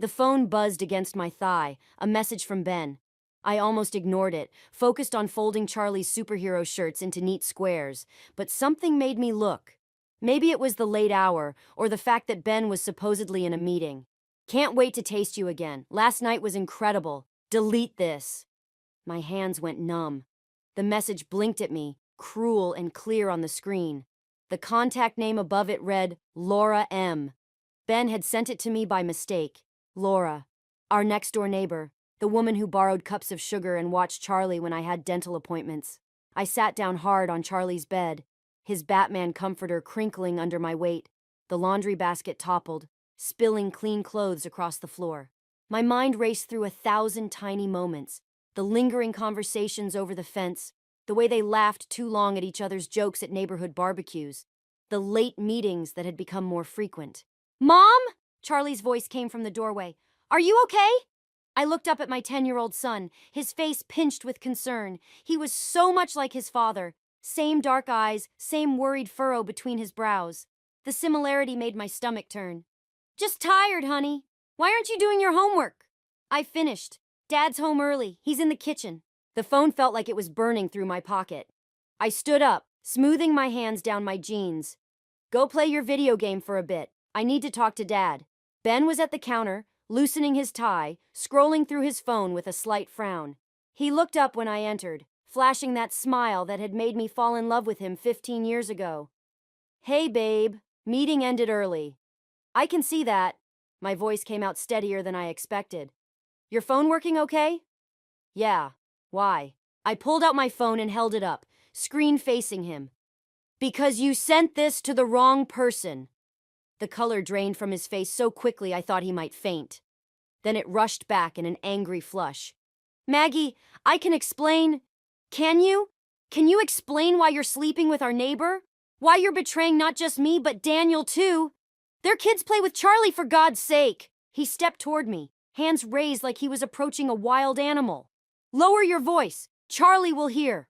The phone buzzed against my thigh, a message from Ben. I almost ignored it, focused on folding Charlie's superhero shirts into neat squares, but something made me look. Maybe it was the late hour, or the fact that Ben was supposedly in a meeting. Can't wait to taste you again. Last night was incredible. Delete this. My hands went numb. The message blinked at me, cruel and clear on the screen. The contact name above it read, Laura M. Ben had sent it to me by mistake. Laura, our next-door neighbor, the woman who borrowed cups of sugar and watched Charlie when I had dental appointments. I sat down hard on Charlie's bed, his Batman comforter crinkling under my weight. The laundry basket toppled, spilling clean clothes across the floor. My mind raced through 1,000 tiny moments, the lingering conversations over the fence, the way they laughed too long at each other's jokes at neighborhood barbecues, the late meetings that had become more frequent. Mom? Charlie's voice came from the doorway. Are you okay? I looked up at my 10-year-old son, his face pinched with concern. He was so much like his father. Same dark eyes, same worried furrow between his brows. The similarity made my stomach turn. Just tired, honey. Why aren't you doing your homework? I finished. Dad's home early. He's in the kitchen. The phone felt like it was burning through my pocket. I stood up, smoothing my hands down my jeans. Go play your video game for a bit. I need to talk to Dad. Ben was at the counter, loosening his tie, scrolling through his phone with a slight frown. He looked up when I entered, flashing that smile that had made me fall in love with him 15 years ago. Hey, babe. Meeting ended early. I can see that. My voice came out steadier than I expected. Your phone working okay? Yeah. Why? I pulled out my phone and held it up, screen facing him. Because you sent this to the wrong person. The color drained from his face so quickly I thought he might faint. Then it rushed back in an angry flush. Maggie, I can explain. Can you? Can you explain why you're sleeping with our neighbor? Why you're betraying not just me, but Daniel too? Their kids play with Charlie, for God's sake. He stepped toward me, hands raised like he was approaching a wild animal. Lower your voice. Charlie will hear.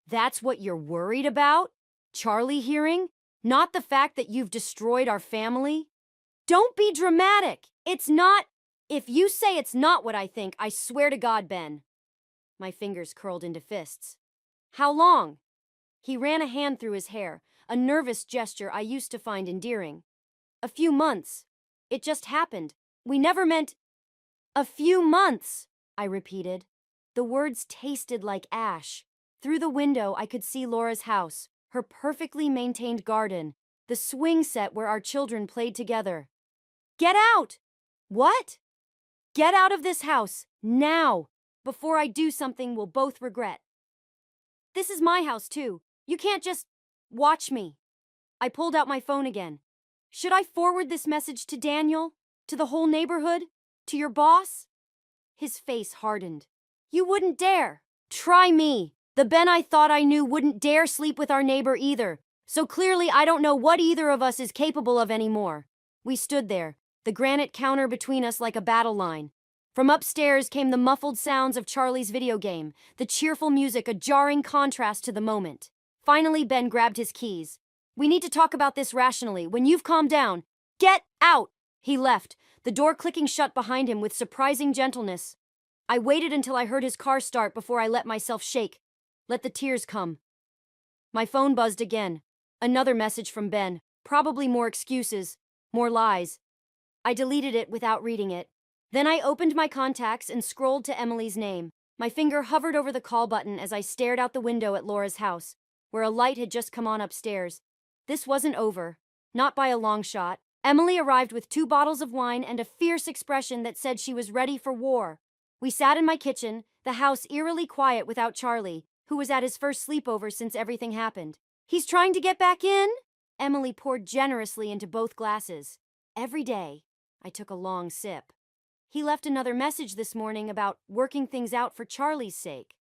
That's what you're worried about? Charlie hearing? Not the fact that you've destroyed our family? Don't be dramatic. It's not. If you say it's not what I think, I swear to God, Ben. My fingers curled into fists. How long? He ran a hand through his hair, a nervous gesture I used to find endearing. A few months. It just happened. We never meant. A few months, I repeated. The words tasted like ash. Through the window, I could see Laura's house, her perfectly maintained garden, the swing set where our children played together. Get out! What? Get out of this house, now, before I do something we'll both regret. This is my house, too. You can't just watch me. I pulled out my phone again. Should I forward this message to Daniel? To the whole neighborhood? To your boss? His face hardened. You wouldn't dare. Try me. The Ben I thought I knew wouldn't dare sleep with our neighbor either. So clearly I don't know what either of us is capable of anymore. We stood there, the granite counter between us like a battle line. From upstairs came the muffled sounds of Charlie's video game, the cheerful music a jarring contrast to the moment. Finally, Ben grabbed his keys. We need to talk about this rationally. When you've calmed down, get out! He left, the door clicking shut behind him with surprising gentleness. I waited until I heard his car start before I let myself shake. Let the tears come. My phone buzzed again. Another message from Ben. Probably more excuses, more lies. I deleted it without reading it. Then I opened my contacts and scrolled to Emily's name. My finger hovered over the call button as I stared out the window at Laura's house, where a light had just come on upstairs. This wasn't over. Not by a long shot. Emily arrived with 2 bottles of wine and a fierce expression that said she was ready for war. We sat in my kitchen, the house eerily quiet without Charlie, who was at his first sleepover since everything happened. He's trying to get back in? Emily poured generously into both glasses. Every day. I took a long sip. He left another message this morning about working things out for Charlie's sake.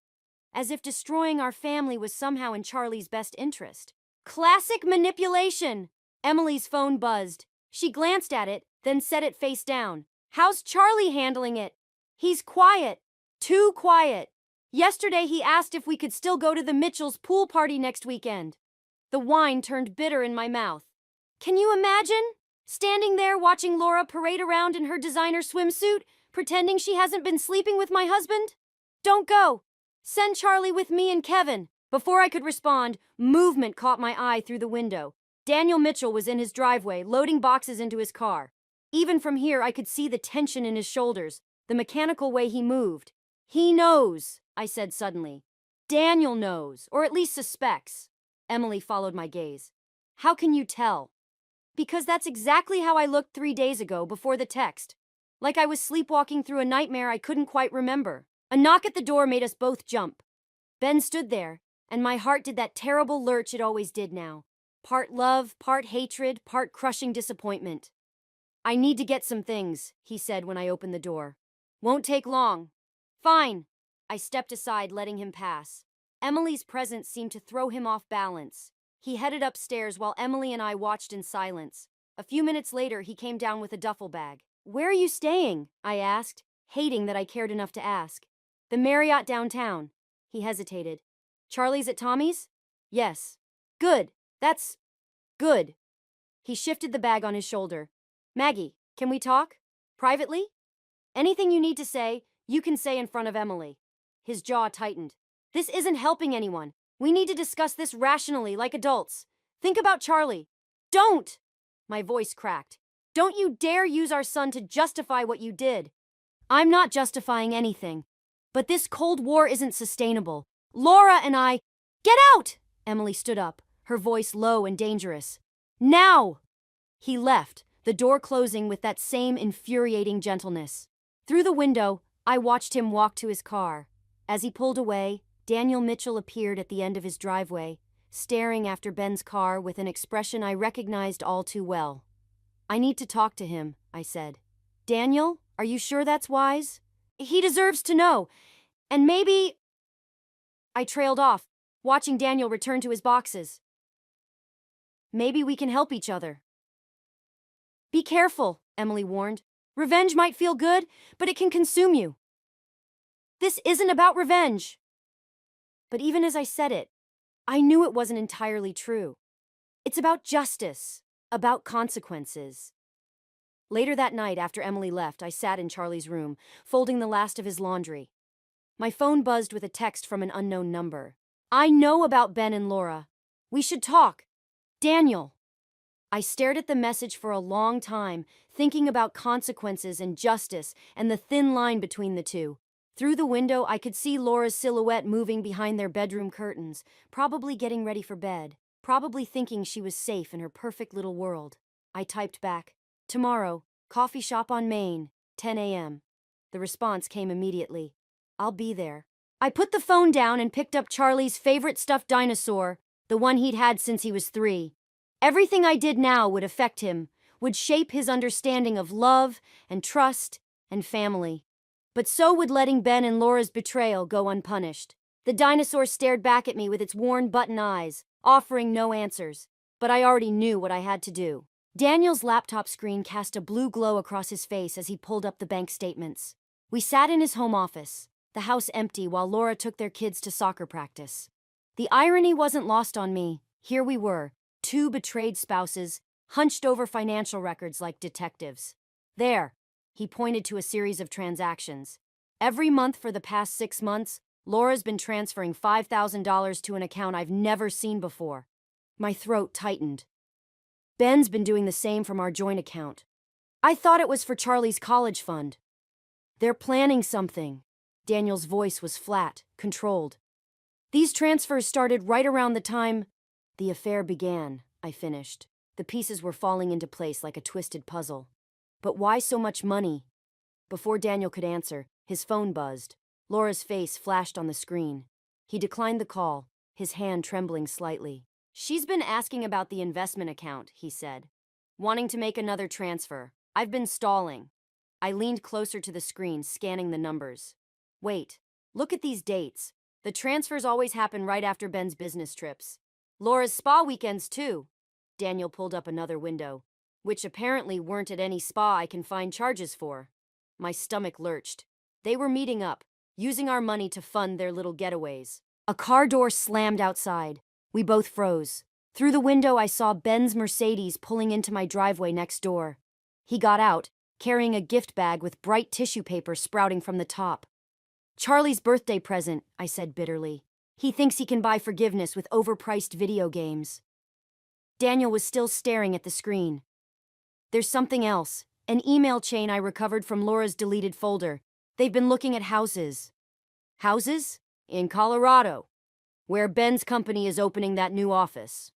As if destroying our family was somehow in Charlie's best interest. Classic manipulation! Emily's phone buzzed. She glanced at it, then set it face down. How's Charlie handling it? He's quiet. Too quiet. Yesterday he asked if we could still go to the Mitchells' pool party next weekend. The wine turned bitter in my mouth. Can you imagine? Standing there watching Laura parade around in her designer swimsuit, pretending she hasn't been sleeping with my husband? Don't go. Send Charlie with me and Kevin. Before I could respond, movement caught my eye through the window. Daniel Mitchell was in his driveway, loading boxes into his car. Even from here, I could see the tension in his shoulders, the mechanical way he moved. He knows, I said suddenly. Daniel knows, or at least suspects. Emily followed my gaze. How can you tell? Because that's exactly how I looked 3 days ago before the text. Like I was sleepwalking through a nightmare I couldn't quite remember. A knock at the door made us both jump. Ben stood there, and my heart did that terrible lurch it always did now. Part love, part hatred, part crushing disappointment. I need to get some things, he said when I opened the door. Won't take long. Fine. I stepped aside, letting him pass. Emily's presence seemed to throw him off balance. He headed upstairs while Emily and I watched in silence. A few minutes later, he came down with a duffel bag. Where are you staying? I asked, hating that I cared enough to ask. The Marriott downtown. He hesitated. Charlie's at Tommy's? Yes. Good. That's good. He shifted the bag on his shoulder. Maggie, can we talk? Privately? Anything you need to say, you can say in front of Emily. His jaw tightened. This isn't helping anyone. We need to discuss this rationally, like adults. Think about Charlie. Don't! My voice cracked. Don't you dare use our son to justify what you did. I'm not justifying anything. But this Cold War isn't sustainable. Laura and I... Get out! Emily stood up, her voice low and dangerous. Now! He left, the door closing with that same infuriating gentleness. Through the window, I watched him walk to his car. As he pulled away, Daniel Mitchell appeared at the end of his driveway, staring after Ben's car with an expression I recognized all too well. I need to talk to him, I said. Daniel, are you sure that's wise? He deserves to know. And maybe... I trailed off, watching Daniel return to his boxes. Maybe we can help each other. Be careful, Emily warned. Revenge might feel good, but it can consume you. This isn't about revenge. But even as I said it, I knew it wasn't entirely true. It's about justice, about consequences. Later that night, after Emily left, I sat in Charlie's room, folding the last of his laundry. My phone buzzed with a text from an unknown number. I know about Ben and Laura. We should talk. Daniel. I stared at the message for a long time, thinking about consequences and justice and the thin line between the two. Through the window, I could see Laura's silhouette moving behind their bedroom curtains, probably getting ready for bed, probably thinking she was safe in her perfect little world. I typed back, tomorrow, coffee shop on Main, 10 a.m. The response came immediately. I'll be there. I put the phone down and picked up Charlie's favorite stuffed dinosaur, the one he'd had since he was 3. Everything I did now would affect him, would shape his understanding of love and trust and family. But so would letting Ben and Laura's betrayal go unpunished. The dinosaur stared back at me with its worn button eyes, offering no answers. But I already knew what I had to do. Daniel's laptop screen cast a blue glow across his face as he pulled up the bank statements. We sat in his home office, the house empty while Laura took their kids to soccer practice. The irony wasn't lost on me. Here we were, 2 betrayed spouses, hunched over financial records like detectives. There, he pointed to a series of transactions. Every month for the past 6 months, Laura's been transferring $5,000 to an account I've never seen before. My throat tightened. Ben's been doing the same from our joint account. I thought it was for Charlie's college fund. They're planning something. Daniel's voice was flat, controlled. These transfers started right around the time the affair began, I finished. The pieces were falling into place like a twisted puzzle. But why so much money? Before Daniel could answer, his phone buzzed. Laura's face flashed on the screen. He declined the call, his hand trembling slightly. She's been asking about the investment account, he said. Wanting to make another transfer. I've been stalling. I leaned closer to the screen, scanning the numbers. Wait, look at these dates. The transfers always happen right after Ben's business trips. Laura's spa weekends, too. Daniel pulled up another window, which apparently weren't at any spa I can find charges for. My stomach lurched. They were meeting up, using our money to fund their little getaways. A car door slammed outside. We both froze. Through the window, I saw Ben's Mercedes pulling into my driveway next door. He got out, carrying a gift bag with bright tissue paper sprouting from the top. Charlie's birthday present, I said bitterly. He thinks he can buy forgiveness with overpriced video games. Daniel was still staring at the screen. There's something else, an email chain I recovered from Laura's deleted folder. They've been looking at houses. Houses? In Colorado, where Ben's company is opening that new office.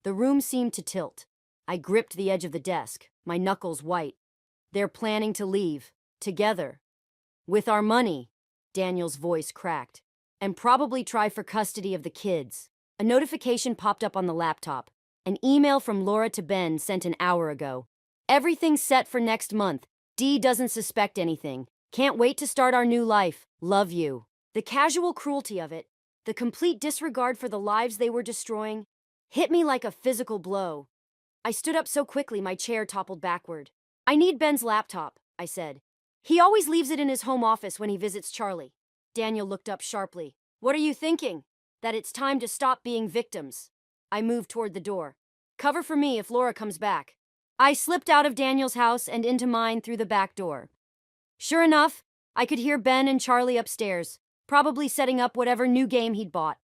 The room seemed to tilt. I gripped the edge of the desk, my knuckles white. They're planning to leave, together. With our money, Daniel's voice cracked, and probably try for custody of the kids. A notification popped up on the laptop. An email from Laura to Ben sent an hour ago. Everything's set for next month. Dee doesn't suspect anything. Can't wait to start our new life. Love you. The casual cruelty of it, the complete disregard for the lives they were destroying, hit me like a physical blow. I stood up so quickly my chair toppled backward. I need Ben's laptop, I said. He always leaves it in his home office when he visits Charlie. Daniel looked up sharply. What are you thinking? That it's time to stop being victims. I moved toward the door. Cover for me if Laura comes back. I slipped out of Daniel's house and into mine through the back door. Sure enough, I could hear Ben and Charlie upstairs, probably setting up whatever new game he'd bought.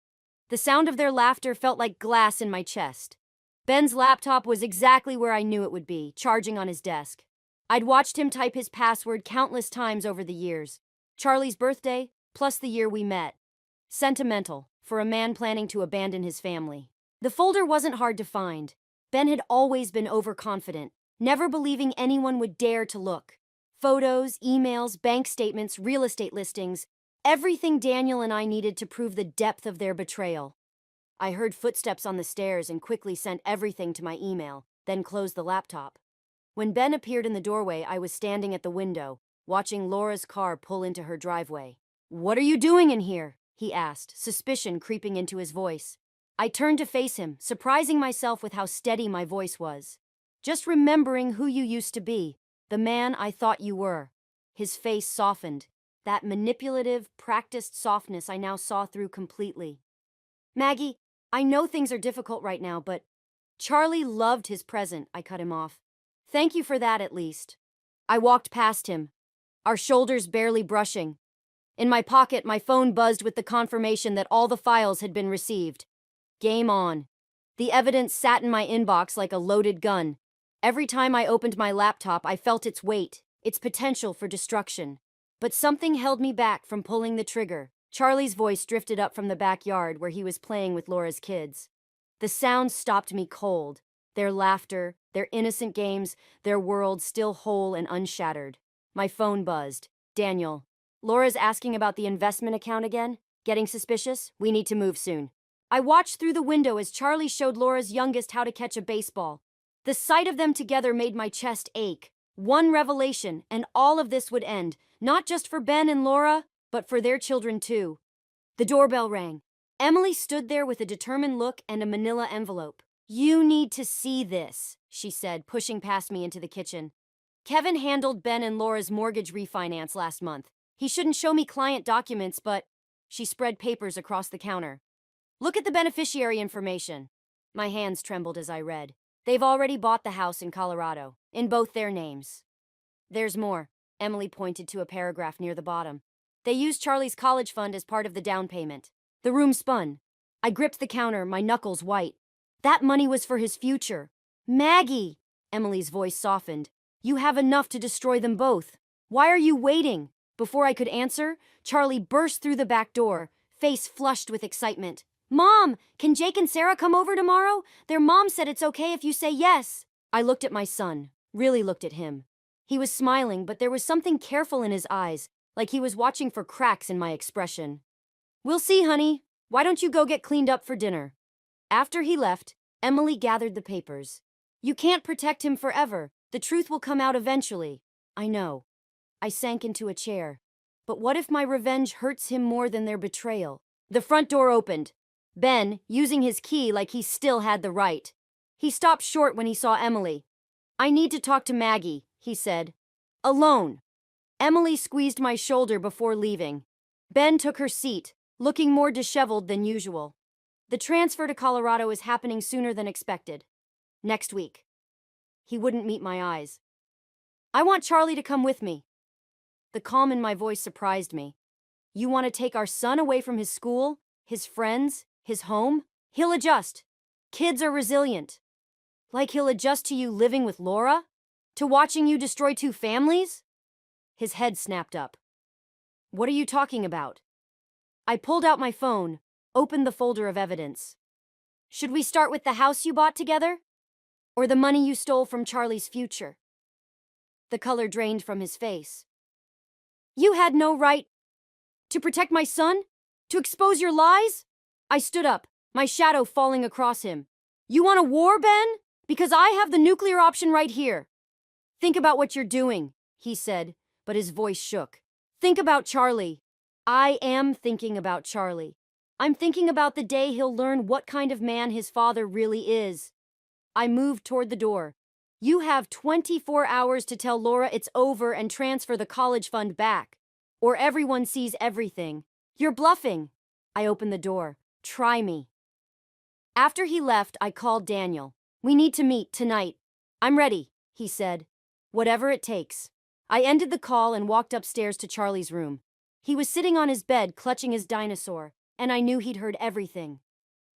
The sound of their laughter felt like glass in my chest. Ben's laptop was exactly where I knew it would be, charging on his desk. I'd watched him type his password countless times over the years. Charlie's birthday, plus the year we met. Sentimental, for a man planning to abandon his family. The folder wasn't hard to find. Ben had always been overconfident, never believing anyone would dare to look. Photos, emails, bank statements, real estate listings, everything Daniel and I needed to prove the depth of their betrayal. I heard footsteps on the stairs and quickly sent everything to my email, then closed the laptop. When Ben appeared in the doorway, I was standing at the window, watching Laura's car pull into her driveway. What are you doing in here? He asked, suspicion creeping into his voice. I turned to face him, surprising myself with how steady my voice was. Just remembering who you used to be, the man I thought you were. His face softened, that manipulative, practiced softness I now saw through completely. Maggie, I know things are difficult right now, but Charlie loved his present, I cut him off. Thank you for that, at least. I walked past him, our shoulders barely brushing. In my pocket, my phone buzzed with the confirmation that all the files had been received. Game on. The evidence sat in my inbox like a loaded gun. Every time I opened my laptop, I felt its weight, its potential for destruction. But something held me back from pulling the trigger. Charlie's voice drifted up from the backyard where he was playing with Laura's kids. The sound stopped me cold. Their laughter, their innocent games, their world still whole and unshattered. My phone buzzed. Daniel. Laura's asking about the investment account again? Getting suspicious? We need to move soon. I watched through the window as Charlie showed Laura's youngest how to catch a baseball. The sight of them together made my chest ache. One revelation, and all of this would end, not just for Ben and Laura, but for their children too. The doorbell rang. Emily stood there with a determined look and a manila envelope. You need to see this, she said, pushing past me into the kitchen. Kevin handled Ben and Laura's mortgage refinance last month. He shouldn't show me client documents, but she spread papers across the counter. Look at the beneficiary information. My hands trembled as I read. They've already bought the house in Colorado, in both their names. There's more. Emily pointed to a paragraph near the bottom. They used Charlie's college fund as part of the down payment. The room spun. I gripped the counter, my knuckles white. That money was for his future. Maggie! Emily's voice softened. You have enough to destroy them both. Why are you waiting? Before I could answer, Charlie burst through the back door, face flushed with excitement. Mom, can Jake and Sarah come over tomorrow? Their mom said it's okay if you say yes. I looked at my son, really looked at him. He was smiling, but there was something careful in his eyes, like he was watching for cracks in my expression. We'll see, honey. Why don't you go get cleaned up for dinner? After he left, Emily gathered the papers. You can't protect him forever. The truth will come out eventually. I know. I sank into a chair. But what if my revenge hurts him more than their betrayal? The front door opened. Ben, using his key like he still had the right. He stopped short when he saw Emily. I need to talk to Maggie, he said. Alone. Emily squeezed my shoulder before leaving. Ben took her seat, looking more disheveled than usual. The transfer to Colorado is happening sooner than expected. Next week. He wouldn't meet my eyes. I want Charlie to come with me. The calm in my voice surprised me. You want to take our son away from his school, his friends, his home? He'll adjust. Kids are resilient. Like he'll adjust to you living with Laura? To watching you destroy 2 families? His head snapped up. What are you talking about? I pulled out my phone, opened the folder of evidence. Should we start with the house you bought together? Or the money you stole from Charlie's future? The color drained from his face. You had no right to protect my son? To expose your lies? I stood up, my shadow falling across him. You want a war, Ben? Because I have the nuclear option right here. Think about what you're doing, he said, but his voice shook. Think about Charlie. I am thinking about Charlie. I'm thinking about the day he'll learn what kind of man his father really is. I moved toward the door. You have 24 hours to tell Laura it's over and transfer the college fund back. Or everyone sees everything. You're bluffing. I opened the door. Try me. After he left, I called Daniel. We need to meet tonight. I'm ready, he said. Whatever it takes. I ended the call and walked upstairs to Charlie's room. He was sitting on his bed, clutching his dinosaur, and I knew he'd heard everything.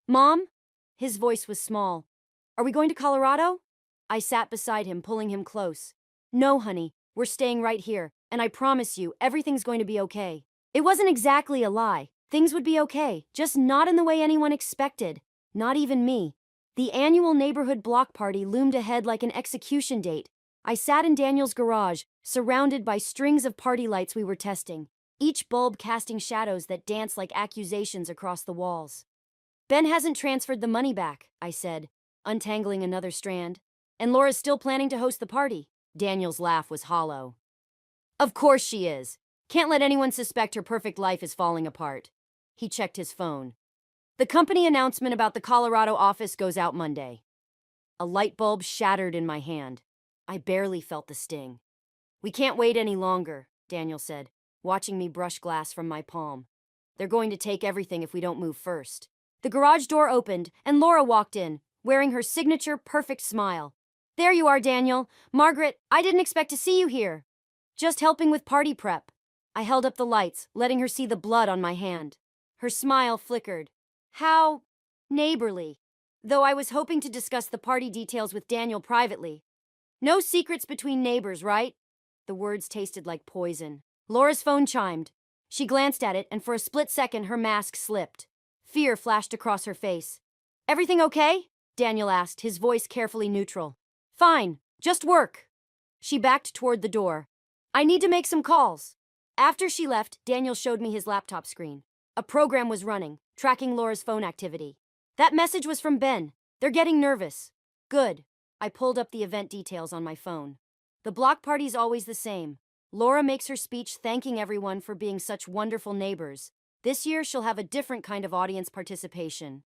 Mom? His voice was small. Are we going to Colorado? I sat beside him, pulling him close. No, honey, we're staying right here, and I promise you, everything's going to be okay. It wasn't exactly a lie. Things would be okay, just not in the way anyone expected. Not even me. The annual neighborhood block party loomed ahead like an execution date. I sat in Daniel's garage, surrounded by strings of party lights we were testing, each bulb casting shadows that danced like accusations across the walls. Ben hasn't transferred the money back, I said, untangling another strand. And Laura's still planning to host the party. Daniel's laugh was hollow. Of course she is. Can't let anyone suspect her perfect life is falling apart. He checked his phone. The company announcement about the Colorado office goes out Monday. A light bulb shattered in my hand. I barely felt the sting. We can't wait any longer, Daniel said, watching me brush glass from my palm. They're going to take everything if we don't move first. The garage door opened, and Laura walked in, wearing her signature perfect smile. There you are, Daniel. Margaret, I didn't expect to see you here. Just helping with party prep. I held up the lights, letting her see the blood on my hand. Her smile flickered. How neighborly. Though I was hoping to discuss the party details with Daniel privately. No secrets between neighbors, right? The words tasted like poison. Laura's phone chimed. She glanced at it, and for a split second her mask slipped. Fear flashed across her face. Everything okay? Daniel asked, his voice carefully neutral. Fine, just work. She backed toward the door. I need to make some calls. After she left, Daniel showed me his laptop screen. A program was running, tracking Laura's phone activity. That message was from Ben. They're getting nervous. Good. I pulled up the event details on my phone. The block party's always the same. Laura makes her speech thanking everyone for being such wonderful neighbors. This year she'll have a different kind of audience participation.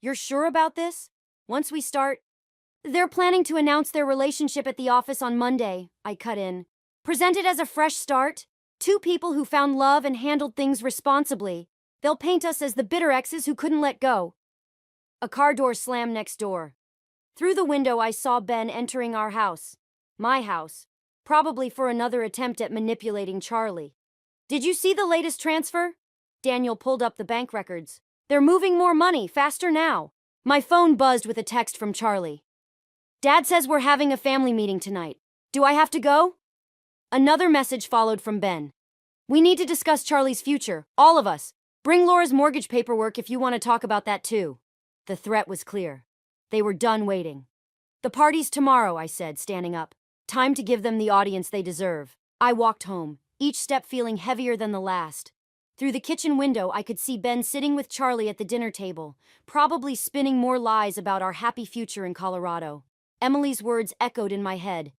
You're sure about this? Once we start... They're planning to announce their relationship at the office on Monday, I cut in. Present it as a fresh start. 2 people who found love and handled things responsibly. They'll paint us as the bitter exes who couldn't let go. A car door slammed next door. Through the window I saw Ben entering our house. My house. Probably for another attempt at manipulating Charlie. Did you see the latest transfer? Daniel pulled up the bank records. They're moving more money, faster now. My phone buzzed with a text from Charlie. Dad says we're having a family meeting tonight. Do I have to go? Another message followed from Ben. We need to discuss Charlie's future, all of us. Bring Laura's mortgage paperwork if you want to talk about that too. The threat was clear. They were done waiting. The party's tomorrow, I said, standing up. Time to give them the audience they deserve. I walked home, each step feeling heavier than the last. Through the kitchen window, I could see Ben sitting with Charlie at the dinner table, probably spinning more lies about our happy future in Colorado. Emily's words echoed in my head.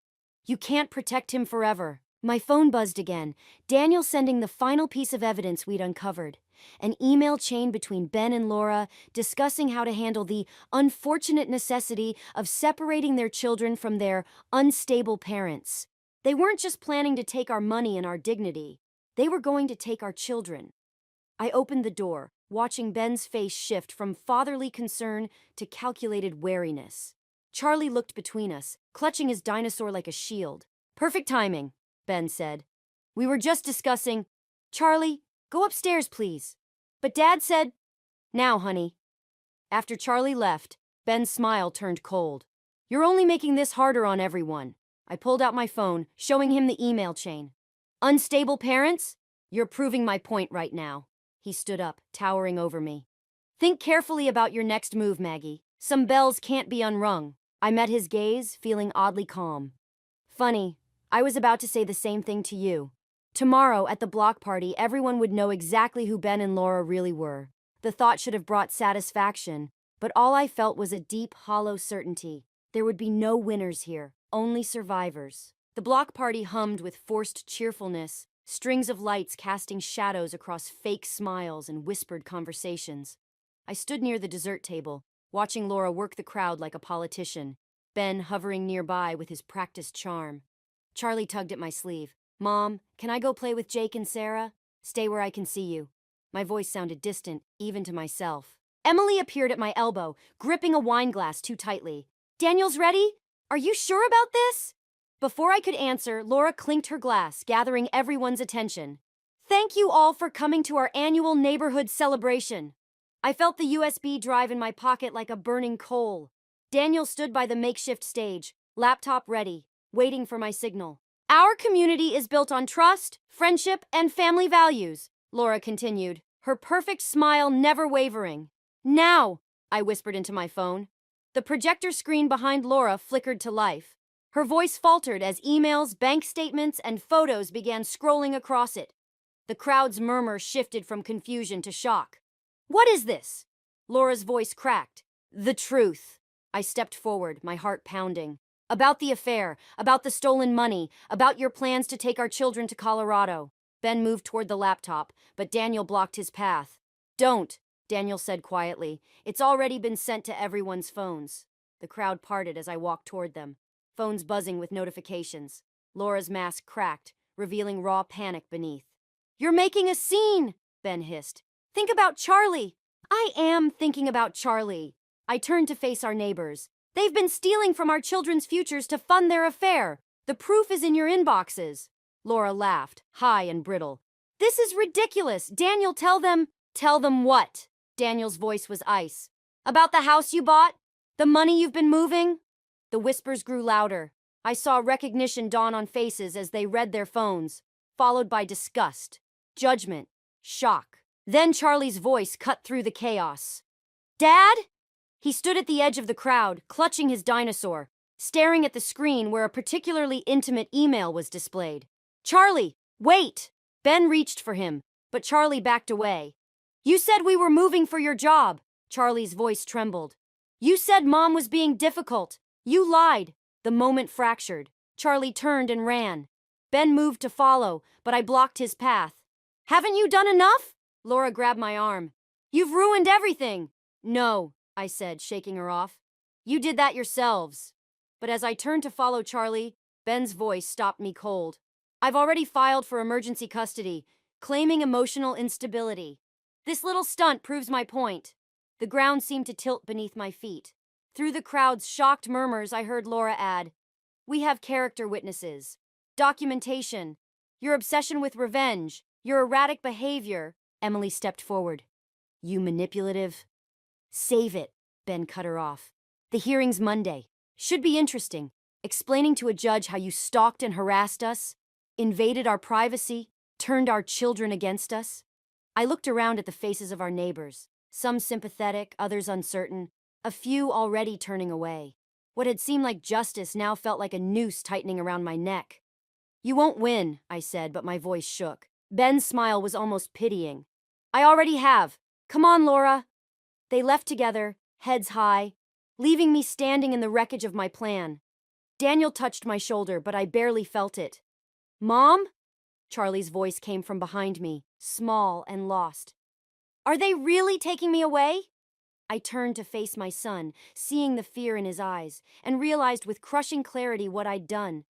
You can't protect him forever. My phone buzzed again, Daniel sending the final piece of evidence we'd uncovered. An email chain between Ben and Laura discussing how to handle the unfortunate necessity of separating their children from their unstable parents. They weren't just planning to take our money and our dignity. They were going to take our children. I opened the door, watching Ben's face shift from fatherly concern to calculated wariness. Charlie looked between us, clutching his dinosaur like a shield. Perfect timing, Ben said. We were just discussing. Charlie, go upstairs, please. But Dad said, now, honey. After Charlie left, Ben's smile turned cold. You're only making this harder on everyone. I pulled out my phone, showing him the email chain. Unstable parents? You're proving my point right now. He stood up, towering over me. Think carefully about your next move, Maggie. Some bells can't be unrung. I met his gaze, feeling oddly calm. Funny, I was about to say the same thing to you. Tomorrow, at the block party, everyone would know exactly who Ben and Laura really were. The thought should have brought satisfaction, but all I felt was a deep, hollow certainty. There would be no winners here, only survivors. The block party hummed with forced cheerfulness, strings of lights casting shadows across fake smiles and whispered conversations. I stood near the dessert table, watching Laura work the crowd like a politician, Ben hovering nearby with his practiced charm. Charlie tugged at my sleeve. Mom, can I go play with Jake and Sarah? Stay where I can see you. My voice sounded distant, even to myself. Emily appeared at my elbow, gripping a wine glass too tightly. Daniel's ready? Are you sure about this? Before I could answer, Laura clinked her glass, gathering everyone's attention. Thank you all for coming to our annual neighborhood celebration. I felt the USB drive in my pocket like a burning coal. Daniel stood by the makeshift stage, laptop ready, waiting for my signal. Our community is built on trust, friendship, and family values, Laura continued, her perfect smile never wavering. Now, I whispered into my phone. The projector screen behind Laura flickered to life. Her voice faltered as emails, bank statements, and photos began scrolling across it. The crowd's murmur shifted from confusion to shock. What is this? Laura's voice cracked. The truth. I stepped forward, my heart pounding. About the affair, about the stolen money, about your plans to take our children to Colorado. Ben moved toward the laptop, but Daniel blocked his path. Don't, Daniel said quietly. It's already been sent to everyone's phones. The crowd parted as I walked toward them, phones buzzing with notifications. Laura's mask cracked, revealing raw panic beneath. You're making a scene, Ben hissed. Think about Charlie. I am thinking about Charlie. I turned to face our neighbors. They've been stealing from our children's futures to fund their affair. The proof is in your inboxes. Laura laughed, high and brittle. This is ridiculous. Daniel, tell them. Tell them what? Daniel's voice was ice. About the house you bought? The money you've been moving? The whispers grew louder. I saw recognition dawn on faces as they read their phones, followed by disgust, judgment, shock. Then Charlie's voice cut through the chaos. Dad? He stood at the edge of the crowd, clutching his dinosaur, staring at the screen where a particularly intimate email was displayed. Charlie, wait! Ben reached for him, but Charlie backed away. You said we were moving for your job. Charlie's voice trembled. You said Mom was being difficult. You lied. The moment fractured. Charlie turned and ran. Ben moved to follow, but I blocked his path. Haven't you done enough? Laura grabbed my arm. You've ruined everything. No, I said, shaking her off. You did that yourselves. But as I turned to follow Charlie, Ben's voice stopped me cold. I've already filed for emergency custody, claiming emotional instability. This little stunt proves my point. The ground seemed to tilt beneath my feet. Through the crowd's shocked murmurs, I heard Laura add, We have character witnesses, documentation, your obsession with revenge, your erratic behavior. Emily stepped forward. You manipulative. Save it, Ben cut her off. The hearing's Monday. Should be interesting. Explaining to a judge how you stalked and harassed us, invaded our privacy, turned our children against us. I looked around at the faces of our neighbors, some sympathetic, others uncertain, a few already turning away. What had seemed like justice now felt like a noose tightening around my neck. You won't win, I said, but my voice shook. Ben's smile was almost pitying. I already have. Come on, Laura. They left together, heads high, leaving me standing in the wreckage of my plan. Daniel touched my shoulder, but I barely felt it. Mom? Charlie's voice came from behind me, small and lost. Are they really taking me away? I turned to face my son, seeing the fear in his eyes, and realized with crushing clarity what I'd done.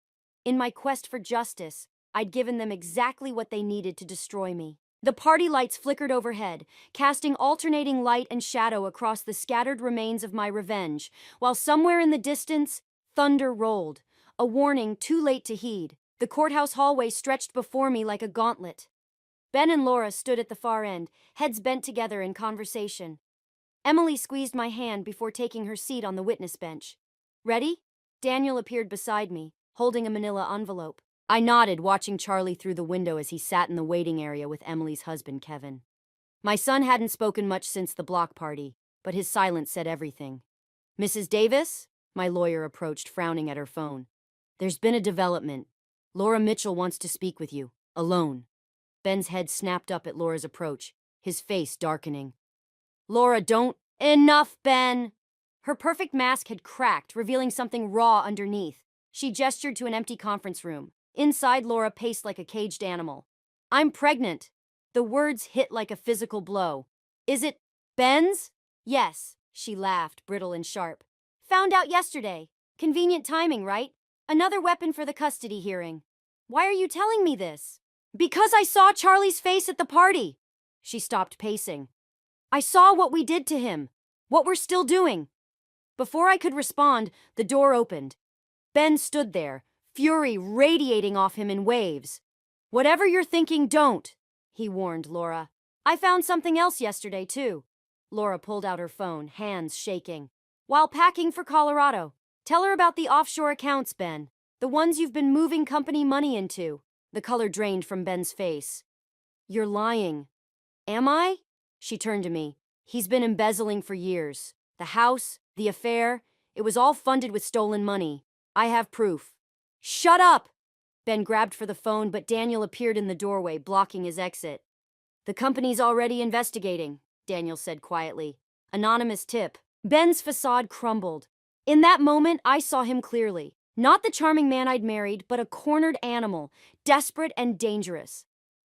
In my quest for justice, I'd given them exactly what they needed to destroy me. The party lights flickered overhead, casting alternating light and shadow across the scattered remains of my revenge, while somewhere in the distance, thunder rolled, a warning too late to heed. The courthouse hallway stretched before me like a gauntlet. Ben and Laura stood at the far end, heads bent together in conversation. Emily squeezed my hand before taking her seat on the witness bench. Ready? Daniel appeared beside me, holding a manila envelope. I nodded, watching Charlie through the window as he sat in the waiting area with Emily's husband, Kevin. My son hadn't spoken much since the block party, but his silence said everything. Mrs. Davis? My lawyer approached, frowning at her phone. There's been a development. Laura Mitchell wants to speak with you, alone. Ben's head snapped up at Laura's approach, his face darkening. Laura, don't... Enough, Ben! Her perfect mask had cracked, revealing something raw underneath. She gestured to an empty conference room. Inside, Laura paced like a caged animal. I'm pregnant. The words hit like a physical blow. Is it Ben's? Yes, she laughed, brittle and sharp. Found out yesterday. Convenient timing, right? Another weapon for the custody hearing. Why are you telling me this? Because I saw Charlie's face at the party. She stopped pacing. I saw what we did to him. What we're still doing. Before I could respond, the door opened. Ben stood there, fury radiating off him in waves. Whatever you're thinking, don't, he warned Laura. I found something else yesterday, too. Laura pulled out her phone, hands shaking. While packing for Colorado. Tell her about the offshore accounts, Ben. The ones you've been moving company money into. The color drained from Ben's face. You're lying. Am I? She turned to me. He's been embezzling for years. The house, the affair, it was all funded with stolen money. I have proof. Shut up! Ben grabbed for the phone, but Daniel appeared in the doorway, blocking his exit. The company's already investigating, Daniel said quietly. Anonymous tip. Ben's facade crumbled. In that moment, I saw him clearly. Not the charming man I'd married, but a cornered animal, desperate and dangerous.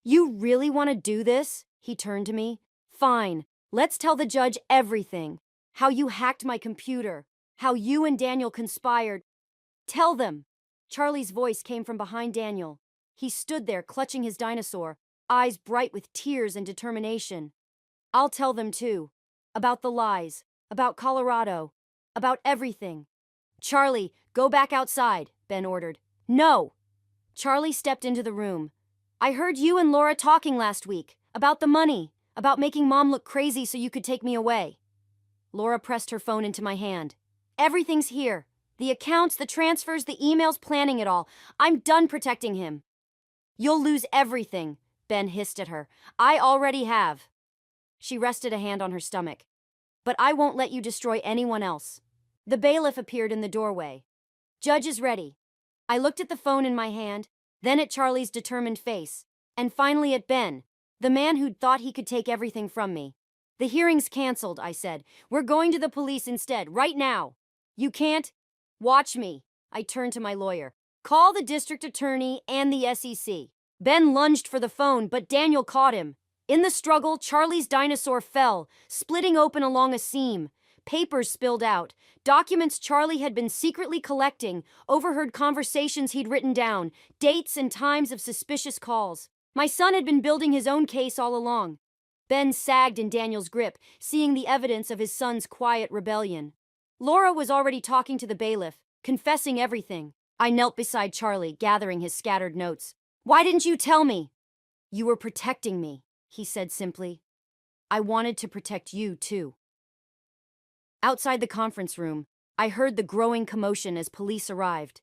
You really want to do this? He turned to me. Fine. Let's tell the judge everything. How you hacked my computer. How you and Daniel conspired. Tell them. Charlie's voice came from behind Daniel. He stood there, clutching his dinosaur, eyes bright with tears and determination. I'll tell them too. About the lies. About Colorado. About everything. Charlie, go back outside, Ben ordered. No! Charlie stepped into the room. I heard you and Laura talking last week. About the money. About making Mom look crazy so you could take me away. Laura pressed her phone into my hand. Everything's here. The accounts, the transfers, the emails, planning it all. I'm done protecting him. You'll lose everything, Ben hissed at her. I already have. She rested a hand on her stomach. But I won't let you destroy anyone else. The bailiff appeared in the doorway. Judge is ready. I looked at the phone in my hand, then at Charlie's determined face, and finally at Ben, the man who'd thought he could take everything from me. The hearing's canceled, I said. We're going to the police instead, right now. You can't. Watch me. I turned to my lawyer. Call the district attorney and the SEC. Ben lunged for the phone, but Daniel caught him. In the struggle, Charlie's dinosaur fell, splitting open along a seam. Papers spilled out. Documents Charlie had been secretly collecting, overheard conversations he'd written down, dates and times of suspicious calls. My son had been building his own case all along. Ben sagged in Daniel's grip, seeing the evidence of his son's quiet rebellion. Laura was already talking to the bailiff, confessing everything. I knelt beside Charlie, gathering his scattered notes. Why didn't you tell me? You were protecting me, he said simply. I wanted to protect you, too. Outside the conference room, I heard the growing commotion as police arrived.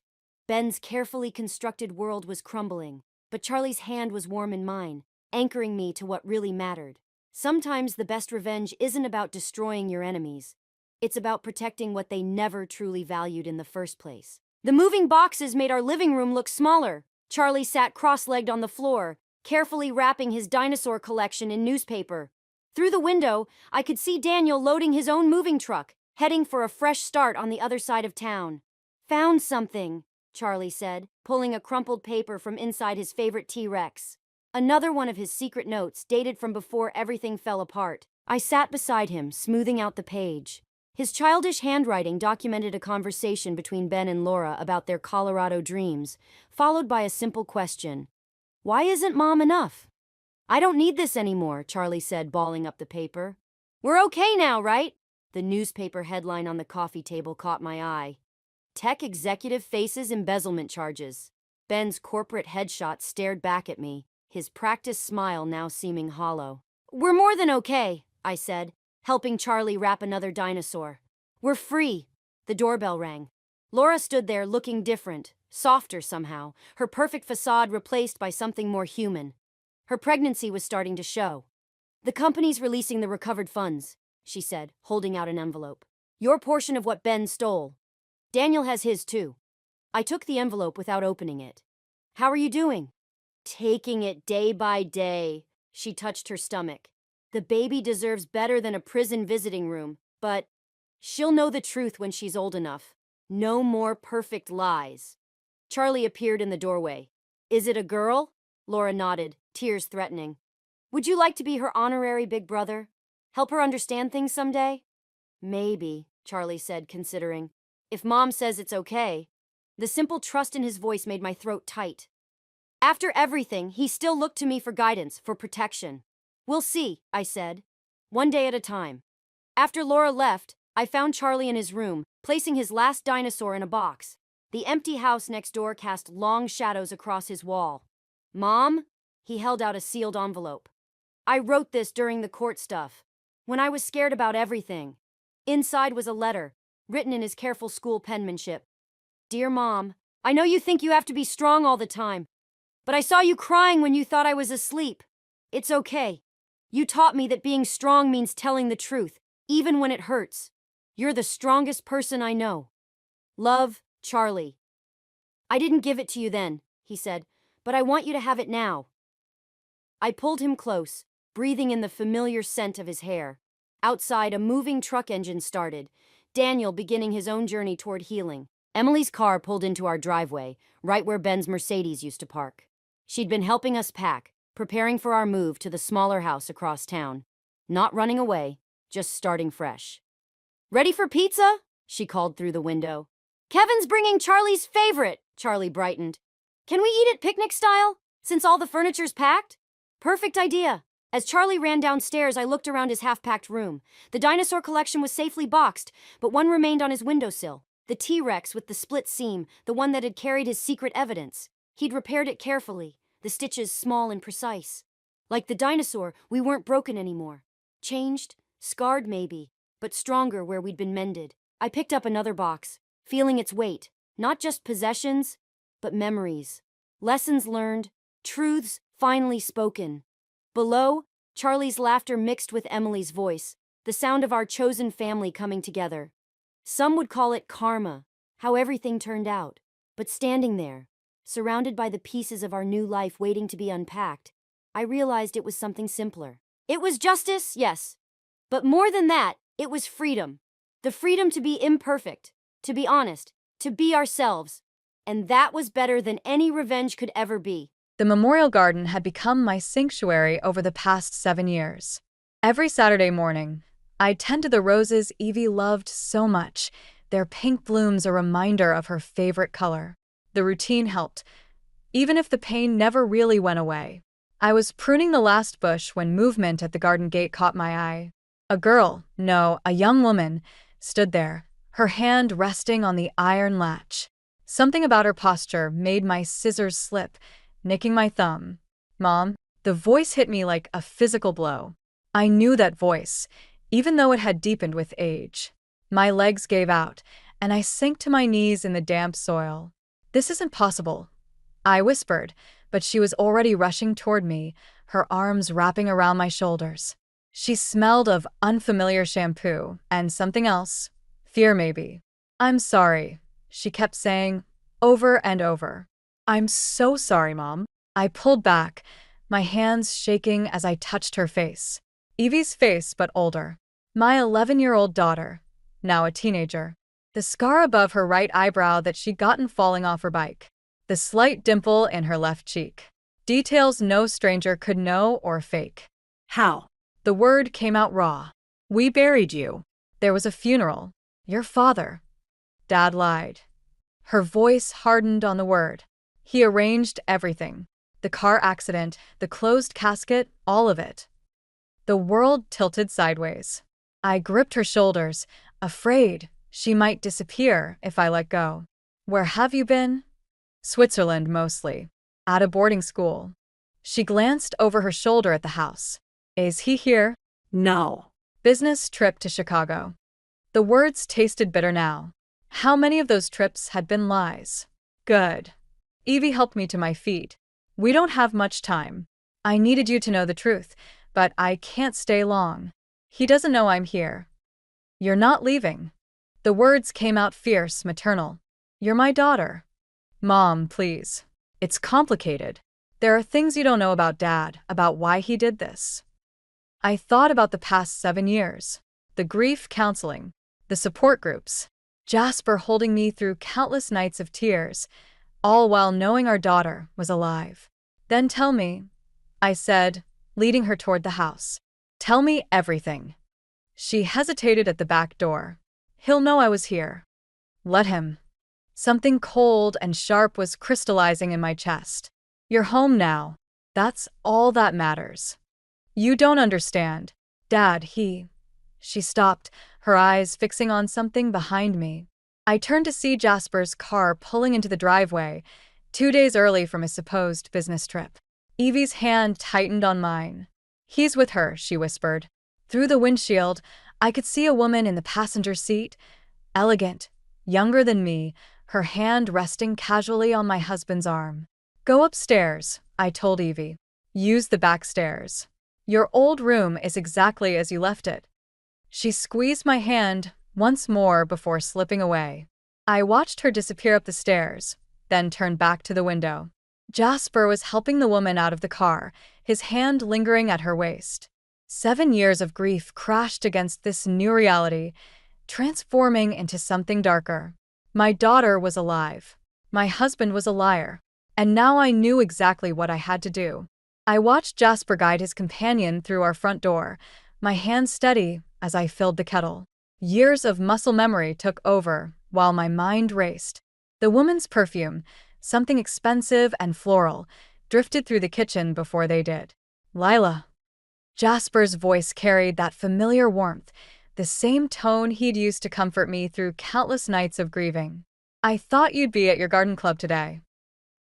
Ben's carefully constructed world was crumbling, but Charlie's hand was warm in mine, anchoring me to what really mattered. Sometimes the best revenge isn't about destroying your enemies. It's about protecting what they never truly valued in the first place. The moving boxes made our living room look smaller. Charlie sat cross-legged on the floor, carefully wrapping his dinosaur collection in newspaper. Through the window, I could see Daniel loading his own moving truck, heading for a fresh start on the other side of town. Found something, Charlie said, pulling a crumpled paper from inside his favorite T-Rex. Another one of his secret notes, dated from before everything fell apart. I sat beside him, smoothing out the page. His childish handwriting documented a conversation between Ben and Laura about their Colorado dreams, followed by a simple question. Why isn't Mom enough? I don't need this anymore, Charlie said, balling up the paper. We're okay now, right? The newspaper headline on the coffee table caught my eye. Tech executive faces embezzlement charges. Ben's corporate headshot stared back at me, his practiced smile now seeming hollow. We're more than okay, I said, helping Charlie wrap another dinosaur. We're free. The doorbell rang. Laura stood there looking different, softer somehow, her perfect facade replaced by something more human. Her pregnancy was starting to show. The company's releasing the recovered funds, she said, holding out an envelope. Your portion of what Ben stole. Daniel has his too. I took the envelope without opening it. How are you doing? Taking it day by day. She touched her stomach. The baby deserves better than a prison visiting room, but she'll know the truth when she's old enough. No more perfect lies. Charlie appeared in the doorway. Is it a girl? Laura nodded, tears threatening. Would you like to be her honorary big brother? Help her understand things someday? Maybe, Charlie said, considering. If Mom says it's okay. The simple trust in his voice made my throat tight. After everything, he still looked to me for guidance, for protection. We'll see, I said. One day at a time. After Laura left, I found Charlie in his room, placing his last dinosaur in a box. The empty house next door cast long shadows across his wall. Mom? He held out a sealed envelope. I wrote this during the court stuff, when I was scared about everything. Inside was a letter, written in his careful school penmanship. Dear Mom, I know you think you have to be strong all the time, but I saw you crying when you thought I was asleep. It's okay. You taught me that being strong means telling the truth, even when it hurts. You're the strongest person I know. Love, Charlie. I didn't give it to you then, he said, but I want you to have it now. I pulled him close, breathing in the familiar scent of his hair. Outside, a moving truck engine started, Daniel beginning his own journey toward healing. Emily's car pulled into our driveway, right where Ben's Mercedes used to park. She'd been helping us pack, preparing for our move to the smaller house across town. Not running away, just starting fresh. Ready for pizza? She called through the window. Kevin's bringing Charlie's favorite, Charlie brightened. Can we eat it picnic style, since all the furniture's packed? Perfect idea. As Charlie ran downstairs, I looked around his half-packed room. The dinosaur collection was safely boxed, but one remained on his windowsill. The T-Rex with the split seam, the one that had carried his secret evidence. He'd repaired it carefully, the stitches small and precise. Like the dinosaur, we weren't broken anymore. Changed, scarred maybe, but stronger where we'd been mended. I picked up another box, feeling its weight. Not just possessions, but memories. Lessons learned, truths finally spoken. Below, Charlie's laughter mixed with Emily's voice, the sound of our chosen family coming together. Some would call it karma, how everything turned out. But standing there, surrounded by the pieces of our new life waiting to be unpacked, I realized it was something simpler. It was justice, yes. But more than that, it was freedom. The freedom to be imperfect, to be honest, to be ourselves. And that was better than any revenge could ever be. The memorial garden had become my sanctuary over the past 7 years. Every Saturday morning, I'd tend to the roses Evie loved so much, their pink blooms a reminder of her favorite color. The routine helped, even if the pain never really went away. I was pruning the last bush when movement at the garden gate caught my eye. A girl, no, a young woman, stood there, her hand resting on the iron latch. Something about her posture made my scissors slip, nicking my thumb. Mom, the voice hit me like a physical blow. I knew that voice, even though it had deepened with age. My legs gave out, and I sank to my knees in the damp soil. This isn't possible, I whispered, but she was already rushing toward me, her arms wrapping around my shoulders. She smelled of unfamiliar shampoo and something else. Fear, maybe. I'm sorry, she kept saying, over and over. I'm so sorry, Mom. I pulled back, my hands shaking as I touched her face. Evie's face, but older. My 11-year-old daughter, now a teenager. The scar above her right eyebrow that she'd gotten falling off her bike. The slight dimple in her left cheek. Details no stranger could know or fake. How? The word came out raw. We buried you. There was a funeral. Your father. Dad lied. Her voice hardened on the word. He arranged everything. The car accident, the closed casket, all of it. The world tilted sideways. I gripped her shoulders, afraid she might disappear if I let go. Where have you been? Switzerland, mostly. At a boarding school. She glanced over her shoulder at the house. Is he here? No. Business trip to Chicago. The words tasted bitter now. How many of those trips had been lies? Good. Evie helped me to my feet. We don't have much time. I needed you to know the truth, but I can't stay long. He doesn't know I'm here. You're not leaving. The words came out fierce, maternal. You're my daughter. Mom, please. It's complicated. There are things you don't know about Dad, about why he did this. I thought about the past 7 years. The grief counseling. The support groups. Jasper holding me through countless nights of tears, all while knowing our daughter was alive. Then tell me, I said, leading her toward the house. Tell me everything. She hesitated at the back door. He'll know I was here. Let him. Something cold and sharp was crystallizing in my chest. You're home now. That's all that matters. You don't understand. Dad, She stopped, her eyes fixing on something behind me. I turned to see Jasper's car pulling into the driveway, 2 days early from his supposed business trip. Evie's hand tightened on mine. He's with her, she whispered. Through the windshield, I could see a woman in the passenger seat, elegant, younger than me, her hand resting casually on my husband's arm. Go upstairs, I told Evie. Use the back stairs. Your old room is exactly as you left it. She squeezed my hand once more before slipping away. I watched her disappear up the stairs, then turned back to the window. Jasper was helping the woman out of the car, his hand lingering at her waist. 7 years of grief crashed against this new reality, transforming into something darker. My daughter was alive. My husband was a liar. And now I knew exactly what I had to do. I watched Jasper guide his companion through our front door, my hand steady as I filled the kettle. Years of muscle memory took over while my mind raced. The woman's perfume, something expensive and floral, drifted through the kitchen before they did. Lila. Jasper's voice carried that familiar warmth, the same tone he'd used to comfort me through countless nights of grieving. I thought you'd be at your garden club today.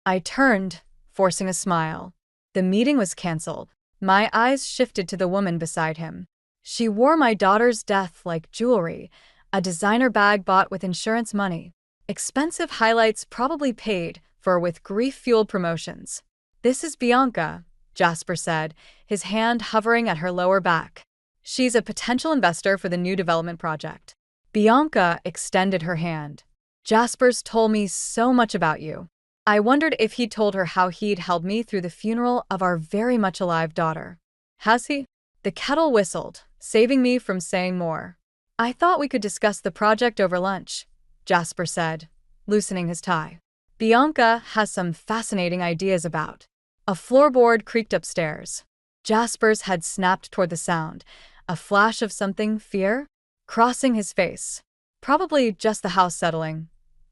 I turned, forcing a smile. The meeting was canceled. My eyes shifted to the woman beside him. She wore my daughter's death like jewelry, a designer bag bought with insurance money. Expensive highlights probably paid for with grief-fueled promotions. This is Bianca, Jasper said, his hand hovering at her lower back. She's a potential investor for the new development project. Bianca extended her hand. Jasper's told me so much about you. I wondered if he'd told her how he'd helped me through the funeral of our very much alive daughter. Has he? The kettle whistled, saving me from saying more. I thought we could discuss the project over lunch, Jasper said, loosening his tie. Bianca has some fascinating ideas about. A floorboard creaked upstairs. Jasper's head snapped toward the sound, a flash of something, fear, crossing his face. Probably just the house settling,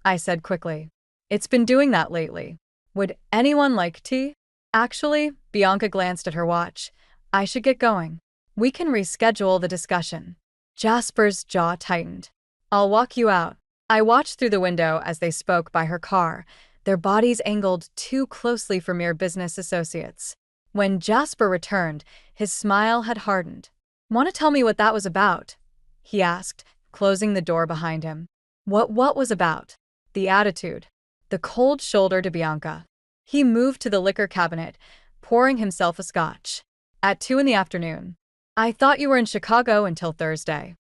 I said quickly. It's been doing that lately. Would anyone like tea? Actually, Bianca glanced at her watch. I should get going. We can reschedule the discussion. Jasper's jaw tightened. I'll walk you out. I watched through the window as they spoke by her car, their bodies angled too closely for mere business associates. When Jasper returned, his smile had hardened. Want to tell me what that was about? He asked, closing the door behind him. What was about? The attitude. The cold shoulder to Bianca. He moved to the liquor cabinet, pouring himself a scotch. At 2 p.m. I thought you were in Chicago until Thursday.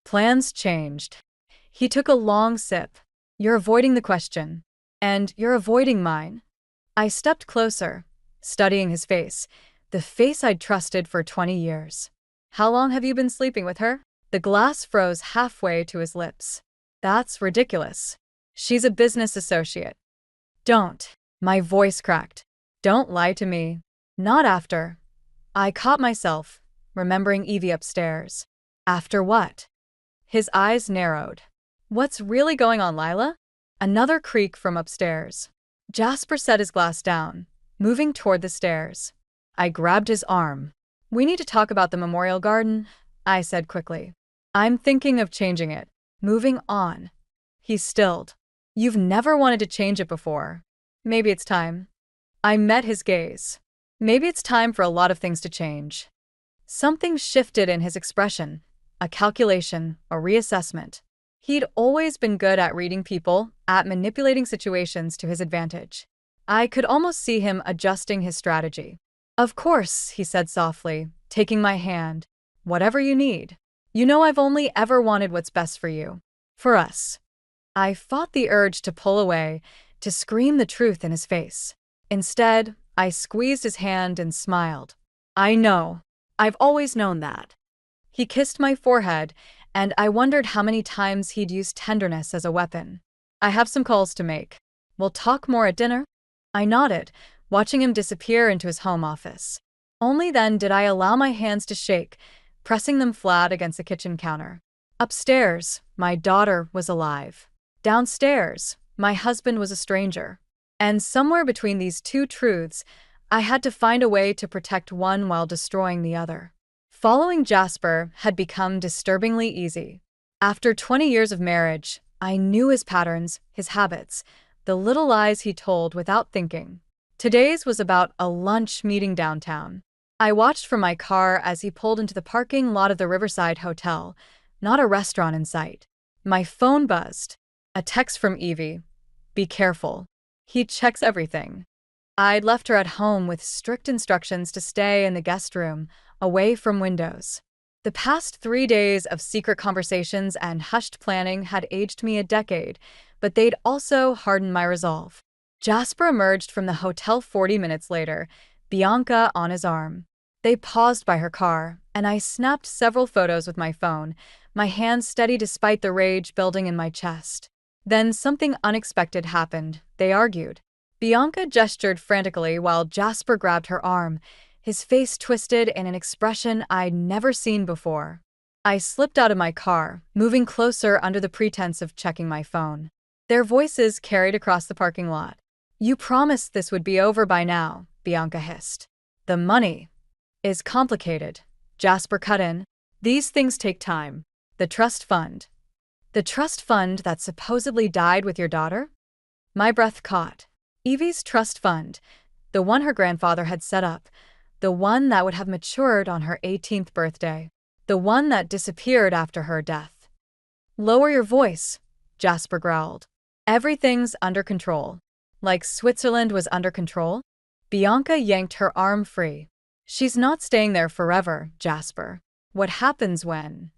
Plans changed. He took a long sip. You're avoiding the question. And you're avoiding mine. I stepped closer, studying his face, the face I'd trusted for 20 years. How long have you been sleeping with her? The glass froze halfway to his lips. That's ridiculous. She's a business associate. Don't. My voice cracked. Don't lie to me. Not after. I caught myself, remembering Evie upstairs. After what? His eyes narrowed. What's really going on, Lila? Another creak from upstairs. Jasper set his glass down, moving toward the stairs. I grabbed his arm. "We need to talk about the memorial garden," I said quickly. "I'm thinking of changing it. Moving on." He stilled. "You've never wanted to change it before. Maybe it's time." I met his gaze. Maybe it's time for a lot of things to change. Something shifted in his expression. A calculation, a reassessment. He'd always been good at reading people, at manipulating situations to his advantage. I could almost see him adjusting his strategy. "Of course," he said softly, taking my hand. "Whatever you need. You know I've only ever wanted what's best for you. For us." I fought the urge to pull away, to scream the truth in his face. Instead, I squeezed his hand and smiled. "I know. I've always known that." He kissed my forehead, and I wondered how many times he'd used tenderness as a weapon. "I have some calls to make. We'll talk more at dinner?" I nodded, watching him disappear into his home office. Only then did I allow my hands to shake, pressing them flat against the kitchen counter. Upstairs, my daughter was alive. Downstairs, my husband was a stranger. And somewhere between these two truths, I had to find a way to protect one while destroying the other. Following Jasper had become disturbingly easy. After 20 years of marriage, I knew his patterns, his habits, the little lies he told without thinking. Today's was about a lunch meeting downtown. I watched from my car as he pulled into the parking lot of the Riverside Hotel, not a restaurant in sight. My phone buzzed. A text from Evie. "Be careful. He checks everything." I'd left her at home with strict instructions to stay in the guest room, away from windows. The past 3 days of secret conversations and hushed planning had aged me a decade, but they'd also hardened my resolve. Jasper emerged from the hotel 40 minutes later, Bianca on his arm. They paused by her car, and I snapped several photos with my phone, my hands steady despite the rage building in my chest. Then something unexpected happened. They argued. Bianca gestured frantically while Jasper grabbed her arm, his face twisted in an expression I'd never seen before. I slipped out of my car, moving closer under the pretense of checking my phone. Their voices carried across the parking lot. "You promised this would be over by now," Bianca hissed. "The money is complicated," Jasper cut in. "These things take time. The trust fund." "The trust fund that supposedly died with your daughter?" My breath caught. Evie's trust fund, the one her grandfather had set up, the one that would have matured on her 18th birthday, the one that disappeared after her death. "Lower your voice," Jasper growled. "Everything's under control." Like Switzerland was under control? Bianca yanked her arm free. "She's not staying there forever, Jasper. What happens when?"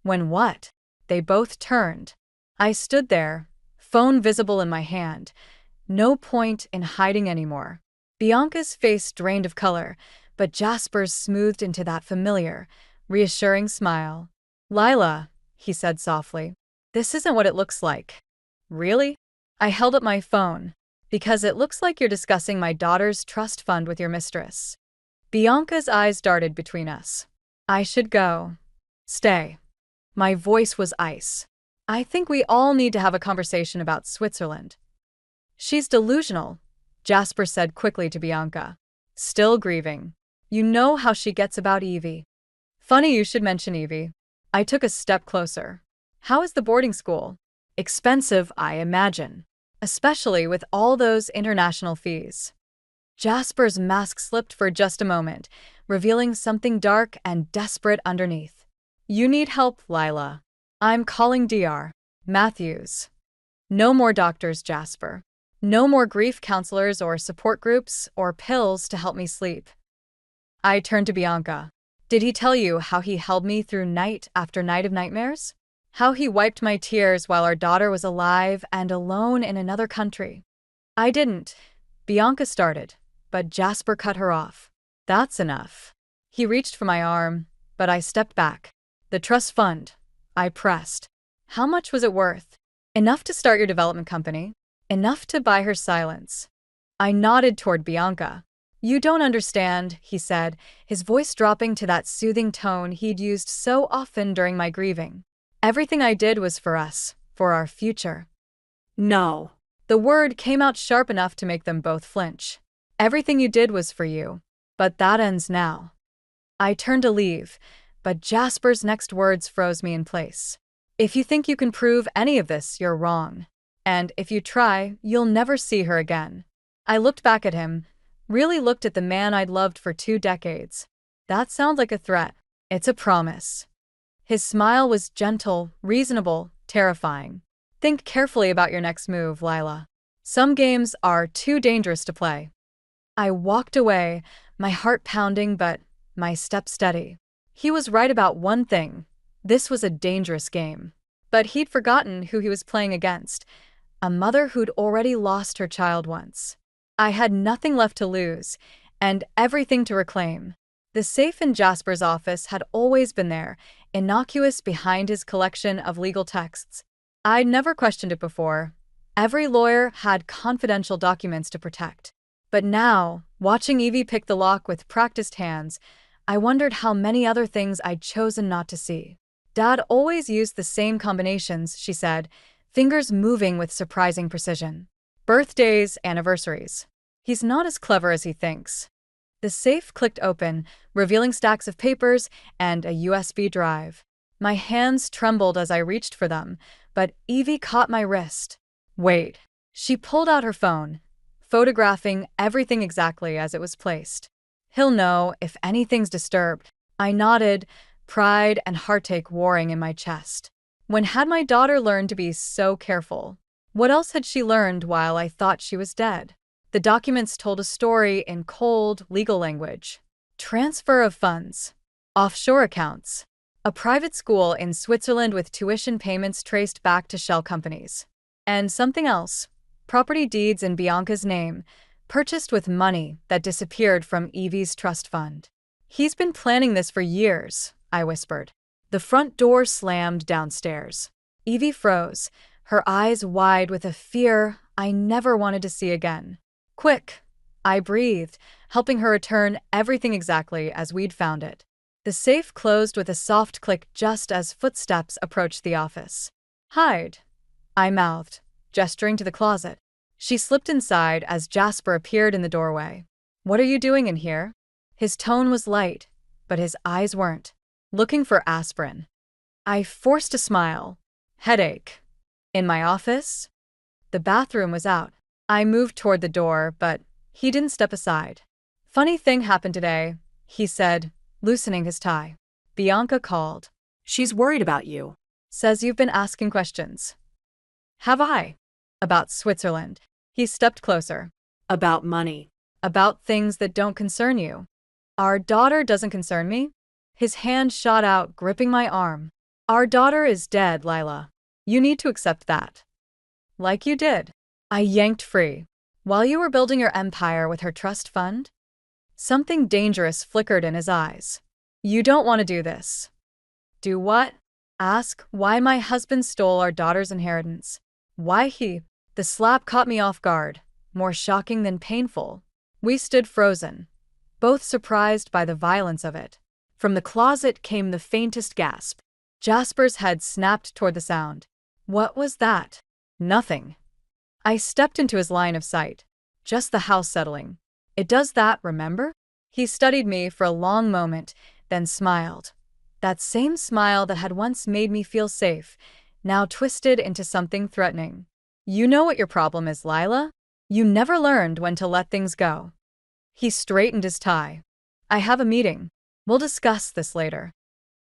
"When what?" They both turned. I stood there, phone visible in my hand. No point in hiding anymore. Bianca's face drained of color, but Jasper's smoothed into that familiar, reassuring smile. "Lila," he said softly, "this isn't what it looks like." "Really?" I held up my phone. "Because it looks like you're discussing my daughter's trust fund with your mistress." Bianca's eyes darted between us. "I should go." "Stay." My voice was ice. "I think we all need to have a conversation about Switzerland." "She's delusional," Jasper said quickly to Bianca. "Still grieving. You know how she gets about Evie." "Funny you should mention Evie." I took a step closer. "How is the boarding school?" "Expensive, I imagine. Especially with all those international fees." Jasper's mask slipped for just a moment, revealing something dark and desperate underneath. "You need help, Lila. I'm calling Dr. Matthews." "No more doctors, Jasper. No more grief counselors or support groups or pills to help me sleep." I turned to Bianca. "Did he tell you how he held me through night after night of nightmares? How he wiped my tears while our daughter was alive and alone in another country?" "I didn't," Bianca started, but Jasper cut her off. "That's enough." He reached for my arm, but I stepped back. "The trust fund," I pressed. "How much was it worth?" "Enough to start your development company. Enough to buy her silence." I nodded toward Bianca. "You don't understand," he said, his voice dropping to that soothing tone he'd used so often during my grieving. "Everything I did was for us, for our future." No. The word came out sharp enough to make them both flinch. Everything you did was for you. But that ends now. I turned to leave, but Jasper's next words froze me in place. If you think you can prove any of this, you're wrong. And if you try, you'll never see her again. I looked back at him, really looked at the man I'd loved for 2 decades. That sounds like a threat. It's a promise. His smile was gentle, reasonable, terrifying. Think carefully about your next move, Lila. Some games are too dangerous to play. I walked away, my heart pounding but my step steady. He was right about one thing. This was a dangerous game. But he'd forgotten who he was playing against. A mother who'd already lost her child once. I had nothing left to lose, and everything to reclaim. The safe in Jasper's office had always been there, innocuous behind his collection of legal texts. I'd never questioned it before. Every lawyer had confidential documents to protect. But now, watching Evie pick the lock with practiced hands, I wondered how many other things I'd chosen not to see. Dad always used the same combinations, she said, fingers moving with surprising precision. Birthdays, anniversaries. He's not as clever as he thinks. The safe clicked open, revealing stacks of papers and a USB drive. My hands trembled as I reached for them, but Evie caught my wrist. Wait. She pulled out her phone, photographing everything exactly as it was placed. He'll know if anything's disturbed. I nodded, pride and heartache warring in my chest. When had my daughter learned to be so careful? What else had she learned while I thought she was dead? The documents told a story in cold, legal language. Transfer of funds. Offshore accounts. A private school in Switzerland with tuition payments traced back to shell companies. And something else. Property deeds in Bianca's name, purchased with money that disappeared from Evie's trust fund. He's been planning this for years, I whispered. The front door slammed downstairs. Evie froze, her eyes wide with a fear I never wanted to see again. Quick, I breathed, helping her return everything exactly as we'd found it. The safe closed with a soft click just as footsteps approached the office. Hide, I mouthed, gesturing to the closet. She slipped inside as Jasper appeared in the doorway. What are you doing in here? His tone was light, but his eyes weren't. Looking for aspirin. I forced a smile. Headache. In my office? The bathroom was out. I moved toward the door, but he didn't step aside. Funny thing happened today, he said, loosening his tie. Bianca called. She's worried about you. Says you've been asking questions. Have I? About Switzerland. He stepped closer. About money. About things that don't concern you. Our daughter doesn't concern me? His hand shot out, gripping my arm. Our daughter is dead, Lila. You need to accept that. Like you did. I yanked free. While you were building your empire with her trust fund? Something dangerous flickered in his eyes. You don't want to do this. Do what? Ask why my husband stole our daughter's inheritance. Why he? The slap caught me off guard, more shocking than painful. We stood frozen, both surprised by the violence of it. From the closet came the faintest gasp. Jasper's head snapped toward the sound. What was that? Nothing. I stepped into his line of sight. Just the house settling. It does that, remember? He studied me for a long moment, then smiled. That same smile that had once made me feel safe, now twisted into something threatening. You know what your problem is, Lila? You never learned when to let things go. He straightened his tie. I have a meeting. We'll discuss this later.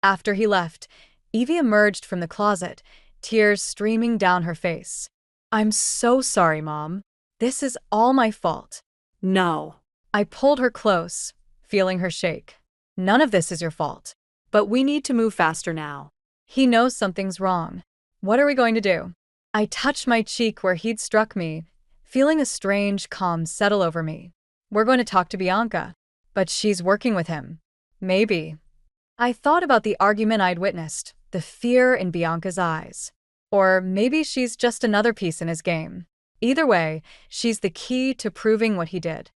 After he left, Evie emerged from the closet, tears streaming down her face. I'm so sorry, Mom. This is all my fault. No. I pulled her close, feeling her shake. None of this is your fault. But we need to move faster now. He knows something's wrong. What are we going to do? I touched my cheek where he'd struck me, feeling a strange calm settle over me. We're going to talk to Bianca. But she's working with him. Maybe. I thought about the argument I'd witnessed, the fear in Bianca's eyes. Or maybe she's just another piece in his game. Either way, she's the key to proving what he did.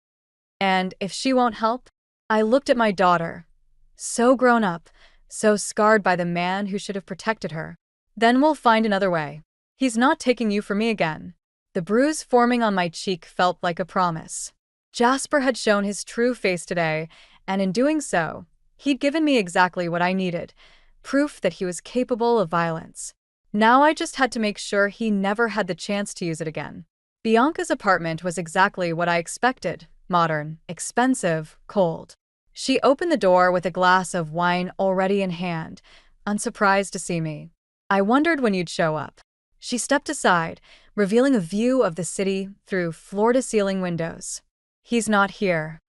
And if she won't help, I looked at my daughter. So grown up, so scarred by the man who should have protected her. Then we'll find another way. He's not taking you from me again. The bruise forming on my cheek felt like a promise. Jasper had shown his true face today, and in doing so, he'd given me exactly what I needed, proof that he was capable of violence. Now I just had to make sure he never had the chance to use it again. Bianca's apartment was exactly what I expected: modern, expensive, cold. She opened the door with a glass of wine already in hand, unsurprised to see me. I wondered when you'd show up. She stepped aside, revealing a view of the city through floor-to-ceiling windows. He's not here.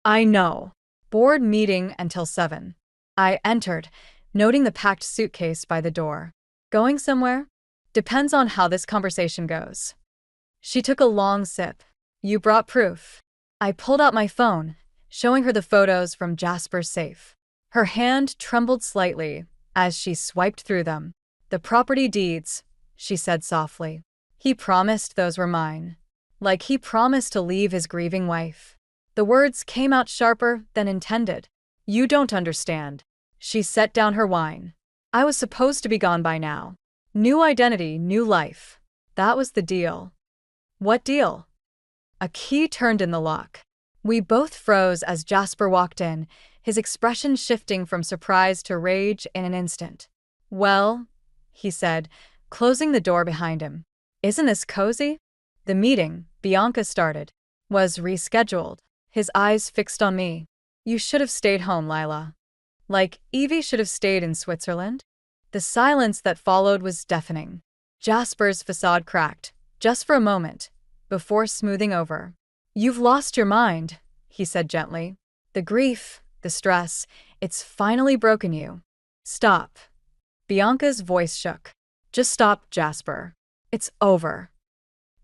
I know. Board meeting until 7. I entered, noting the packed suitcase by the door. Going somewhere? Depends on how this conversation goes. She took a long sip. You brought proof. I pulled out my phone, showing her the photos from Jasper's safe. Her hand trembled slightly as she swiped through them. The property deeds, she said softly. He promised those were mine. Like he promised to leave his grieving wife. The words came out sharper than intended. You don't understand. She set down her wine. I was supposed to be gone by now. New identity, new life. That was the deal. What deal? A key turned in the lock. We both froze as Jasper walked in, his expression shifting from surprise to rage in an instant. Well, he said, closing the door behind him. Isn't this cozy? The meeting, Bianca started, was rescheduled, his eyes fixed on me. You should have stayed home, Lila. Like Evie should have stayed in Switzerland? The silence that followed was deafening. Jasper's facade cracked, just for a moment, before smoothing over. You've lost your mind, he said gently. The grief, the stress, it's finally broken you. Stop. Bianca's voice shook. Just stop, Jasper. It's over.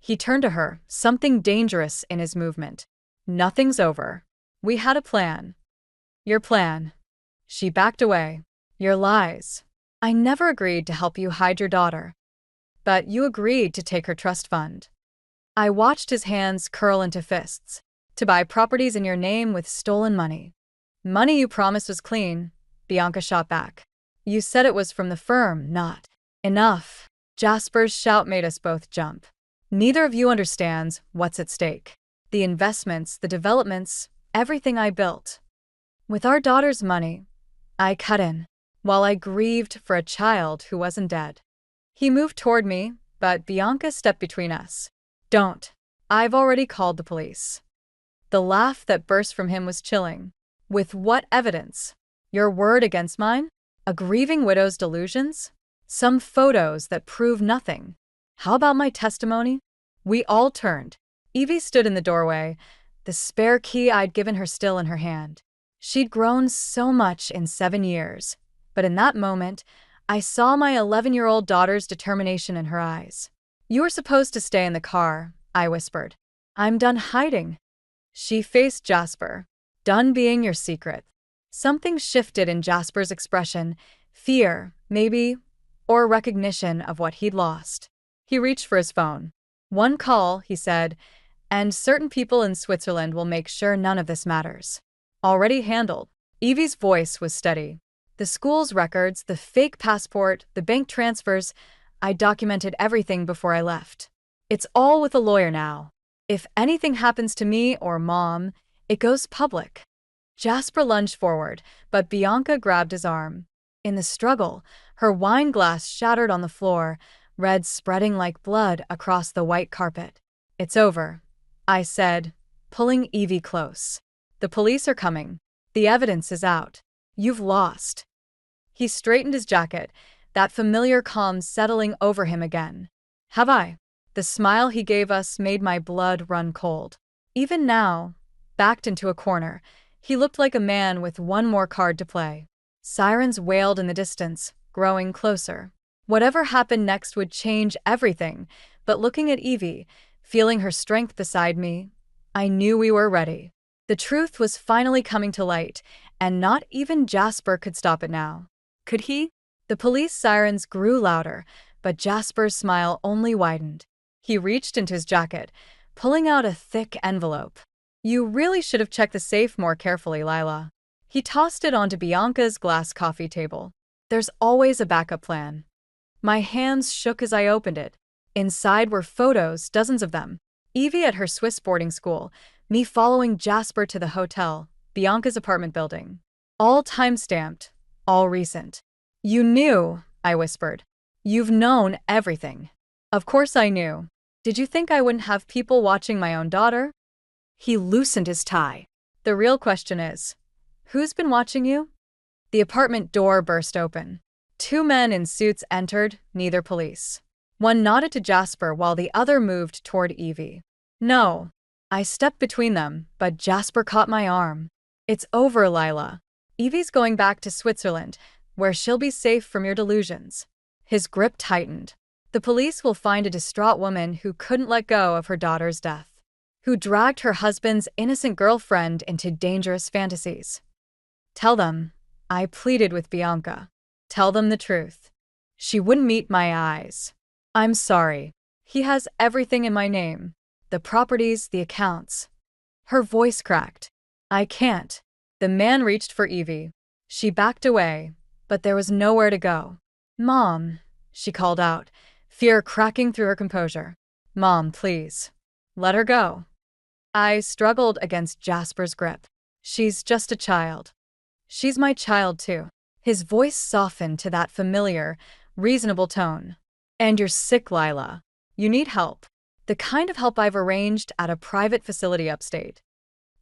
He turned to her, something dangerous in his movement. Nothing's over. We had a plan. Your plan. She backed away. Your lies. I never agreed to help you hide your daughter. But you agreed to take her trust fund. I watched his hands curl into fists. To buy properties in your name with stolen money. Money you promised was clean, Bianca shot back. You said it was from the firm, not. Enough. Jasper's shout made us both jump. Neither of you understands what's at stake. The investments, the developments, everything I built. With our daughter's money, I cut in, while I grieved for a child who wasn't dead. He moved toward me, but Bianca stepped between us. Don't. I've already called the police. The laugh that burst from him was chilling. With what evidence? Your word against mine? A grieving widow's delusions? Some photos that prove nothing. How about my testimony? We all turned. Evie stood in the doorway, the spare key I'd given her still in her hand. She'd grown so much in 7 years, but in that moment, I saw my 11-year-old daughter's determination in her eyes. You were supposed to stay in the car, I whispered. I'm done hiding. She faced Jasper. Done being your secret. Something shifted in Jasper's expression, fear, maybe, or recognition of what he'd lost. He reached for his phone. One call, he said, and certain people in Switzerland will make sure none of this matters. Already handled. Evie's voice was steady. The school's records, the fake passport, the bank transfers, I documented everything before I left. It's all with a lawyer now. If anything happens to me or Mom, it goes public. Jasper lunged forward, but Bianca grabbed his arm. In the struggle, her wine glass shattered on the floor, red spreading like blood across the white carpet. It's over, I said, pulling Evie close. The police are coming. The evidence is out. You've lost. He straightened his jacket, that familiar calm settling over him again. Have I? The smile he gave us made my blood run cold. Even now, backed into a corner, he looked like a man with one more card to play. Sirens wailed in the distance, growing closer. Whatever happened next would change everything, but looking at Evie, feeling her strength beside me, I knew we were ready. The truth was finally coming to light, and not even Jasper could stop it now. Could he? The police sirens grew louder, but Jasper's smile only widened. He reached into his jacket, pulling out a thick envelope. You really should have checked the safe more carefully, Lila. He tossed it onto Bianca's glass coffee table. There's always a backup plan. My hands shook as I opened it. Inside were photos, dozens of them. Evie at her Swiss boarding school, Me following Jasper to the hotel, Bianca's apartment building. All time-stamped, all recent. You knew, I whispered. You've known everything. Of course I knew. Did you think I wouldn't have people watching my own daughter? He loosened his tie. The real question is, who's been watching you? The apartment door burst open. Two men in suits entered, neither police. One nodded to Jasper while the other moved toward Evie. No. I stepped between them, but Jasper caught my arm. It's over, Lila. Evie's going back to Switzerland, where she'll be safe from your delusions. His grip tightened. The police will find a distraught woman who couldn't let go of her daughter's death, who dragged her husband's innocent girlfriend into dangerous fantasies. Tell them, I pleaded with Bianca. Tell them the truth. She wouldn't meet my eyes. I'm sorry. He has everything in my name. The properties, the accounts. Her voice cracked. I can't. The man reached for Evie. She backed away, but there was nowhere to go. Mom, she called out, fear cracking through her composure. Mom, please. Let her go. I struggled against Jasper's grip. She's just a child. She's my child too. His voice softened to that familiar, reasonable tone. And you're sick, Lila. You need help. The kind of help I've arranged at a private facility upstate.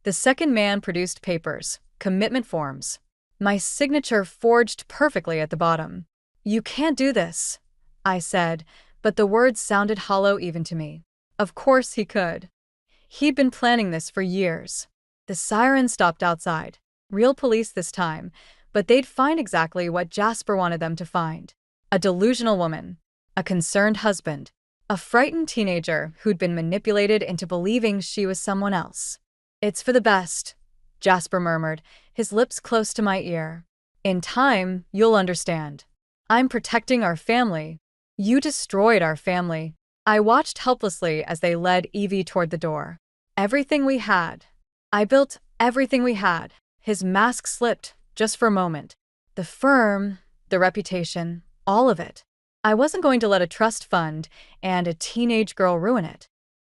The second man produced papers, commitment forms. My signature forged perfectly at the bottom. You can't do this, I said, but the words sounded hollow even to me. Of course he could. He'd been planning this for years. The siren stopped outside. Real police this time, but they'd find exactly what Jasper wanted them to find. A delusional woman, a concerned husband, a frightened teenager who'd been manipulated into believing she was someone else. It's for the best, Jasper murmured, his lips close to my ear. In time, you'll understand. I'm protecting our family. You destroyed our family. I watched helplessly as they led Evie toward the door. Everything we had. I built everything we had. His mask slipped, just for a moment. The firm, the reputation, all of it. I wasn't going to let a trust fund and a teenage girl ruin it.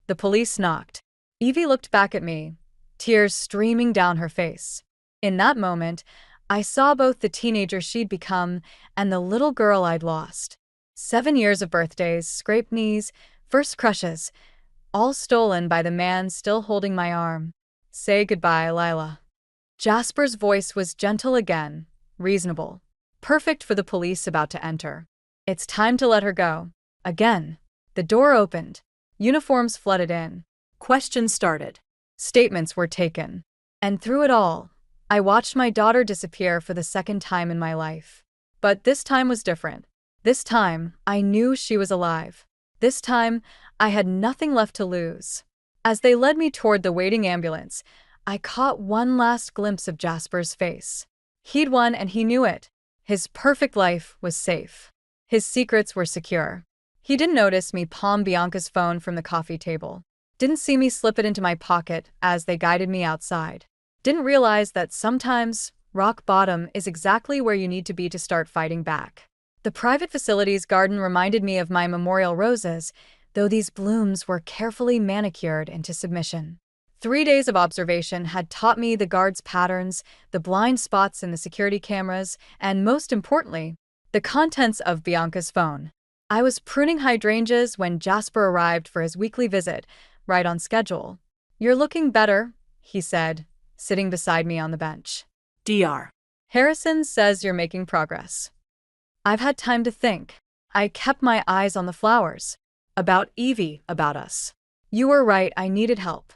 The police knocked. Evie looked back at me, tears streaming down her face. In that moment, I saw both the teenager she'd become and the little girl I'd lost. 7 years of birthdays, scraped knees, first crushes, all stolen by the man still holding my arm. Say goodbye, Lila. Jasper's voice was gentle again, reasonable, perfect for the police about to enter. It's time to let her go. Again. The door opened. Uniforms flooded in. Questions started. Statements were taken. And through it all, I watched my daughter disappear for the second time in my life. But this time was different. This time, I knew she was alive. This time, I had nothing left to lose. As they led me toward the waiting ambulance, I caught one last glimpse of Jasper's face. He'd won and he knew it. His perfect life was safe. His secrets were secure. He didn't notice me palm Bianca's phone from the coffee table. Didn't see me slip it into my pocket as they guided me outside. Didn't realize that sometimes rock bottom is exactly where you need to be to start fighting back. The private facility's garden reminded me of my memorial roses, though these blooms were carefully manicured into submission. 3 days of observation had taught me the guards' patterns, the blind spots in the security cameras, and most importantly, the contents of Bianca's phone. I was pruning hydrangeas when Jasper arrived for his weekly visit, right on schedule. You're looking better, he said, sitting beside me on the bench. Dr. Harrison says you're making progress. I've had time to think. I kept my eyes on the flowers. About Evie, about us. You were right, I needed help.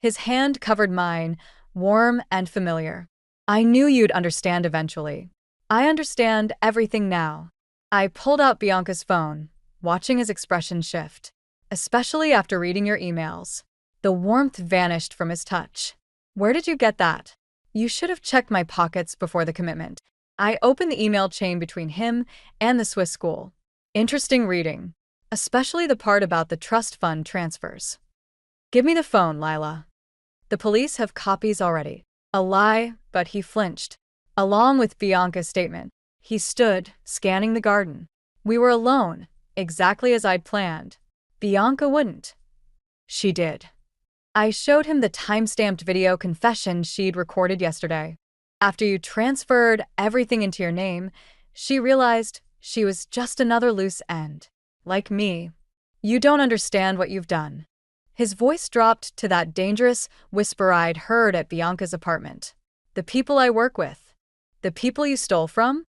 His hand covered mine, warm and familiar. I knew you'd understand eventually. I understand everything now. I pulled out Bianca's phone, watching his expression shift, especially after reading your emails. The warmth vanished from his touch. Where did you get that? You should have checked my pockets before the commitment. I opened the email chain between him and the Swiss school. Interesting reading, especially the part about the trust fund transfers. Give me the phone, Lila. The police have copies already. A lie, but he flinched. Along with Bianca's statement, he stood, scanning the garden. We were alone, exactly as I'd planned. Bianca wouldn't. She did. I showed him the time-stamped video confession she'd recorded yesterday. After you transferred everything into your name, she realized she was just another loose end. Like me. You don't understand what you've done. His voice dropped to that dangerous whisper I'd heard at Bianca's apartment. The people I work with. The people you stole from?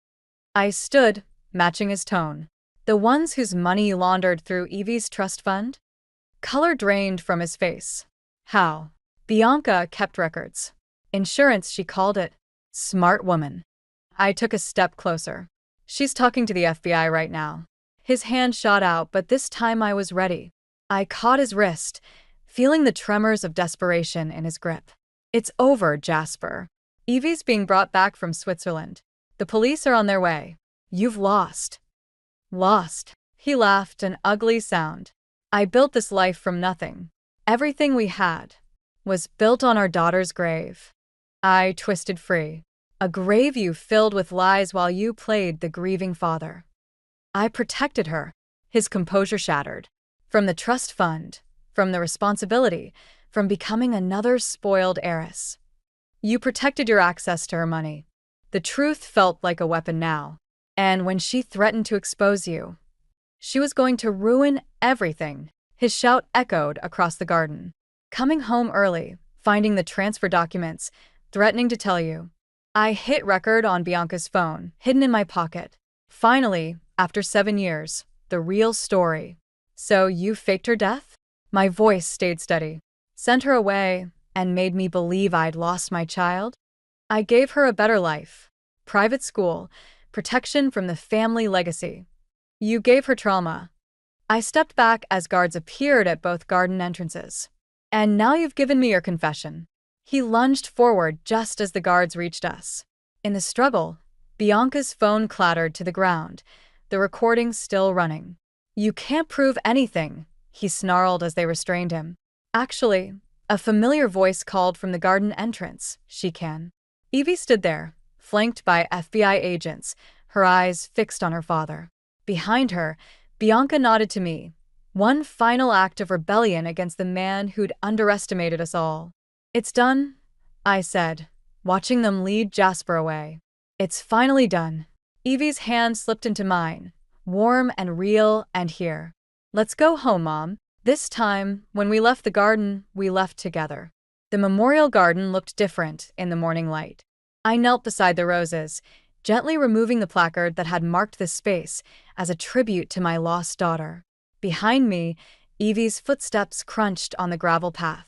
I stood, matching his tone. The ones whose money you laundered through Evie's trust fund? Color drained from his face. How? Bianca kept records. Insurance, she called it. Smart woman. I took a step closer. She's talking to the FBI right now. His hand shot out, but this time I was ready. I caught his wrist, feeling the tremors of desperation in his grip. It's over, Jasper. Evie's being brought back from Switzerland. The police are on their way. You've lost. Lost. He laughed, an ugly sound. I built this life from nothing. Everything we had was built on our daughter's grave. I twisted free. A grave you filled with lies while you played the grieving father. I protected her. His composure shattered. From the trust fund, from the responsibility, from becoming another spoiled heiress. You protected your access to her money. The truth felt like a weapon now. And when she threatened to expose you, she was going to ruin everything. His shout echoed across the garden. Coming home early, finding the transfer documents, threatening to tell you. I hit record on Bianca's phone, hidden in my pocket. Finally, after 7 years, the real story. So you faked her death? My voice stayed steady. Sent her away and made me believe I'd lost my child? I gave her a better life. Private school, protection from the family legacy. You gave her trauma. I stepped back as guards appeared at both garden entrances. And now you've given me your confession. He lunged forward just as the guards reached us. In the struggle, Bianca's phone clattered to the ground, the recording still running. You can't prove anything, he snarled as they restrained him. Actually, a familiar voice called from the garden entrance, she can. Evie stood there, flanked by FBI agents, her eyes fixed on her father. Behind her, Bianca nodded to me. One final act of rebellion against the man who'd underestimated us all. It's done, I said, watching them lead Jasper away. It's finally done. Evie's hand slipped into mine, warm and real and here. Let's go home, Mom. This time, when we left the garden, we left together. The memorial garden looked different in the morning light. I knelt beside the roses, gently removing the placard that had marked this space as a tribute to my lost daughter. Behind me, Evie's footsteps crunched on the gravel path.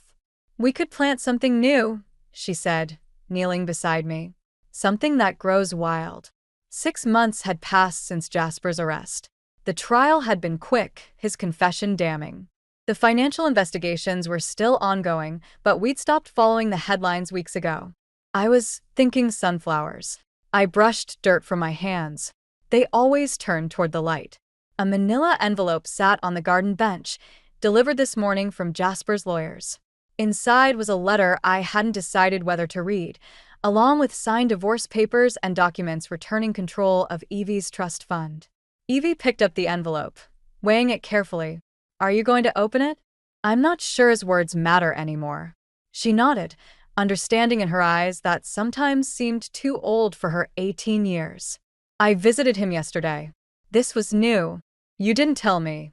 We could plant something new, she said, kneeling beside me. Something that grows wild. 6 months had passed since Jasper's arrest. The trial had been quick, his confession damning. The financial investigations were still ongoing, but we'd stopped following the headlines weeks ago. I was thinking sunflowers. I brushed dirt from my hands. They always turned toward the light. A manila envelope sat on the garden bench, delivered this morning from Jasper's lawyers. Inside was a letter I hadn't decided whether to read, along with signed divorce papers and documents returning control of Evie's trust fund. Evie picked up the envelope, weighing it carefully. Are you going to open it? I'm not sure his words matter anymore. She nodded, understanding in her eyes that sometimes seemed too old for her 18 years. I visited him yesterday. This was new. You didn't tell me.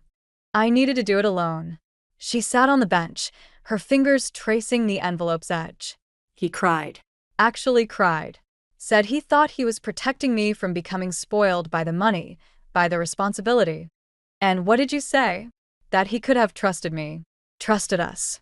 I needed to do it alone. She sat on the bench, her fingers tracing the envelope's edge. He cried. Actually cried. Said he thought he was protecting me from becoming spoiled by the money, by the responsibility. And what did you say? That he could have trusted me. Trusted us.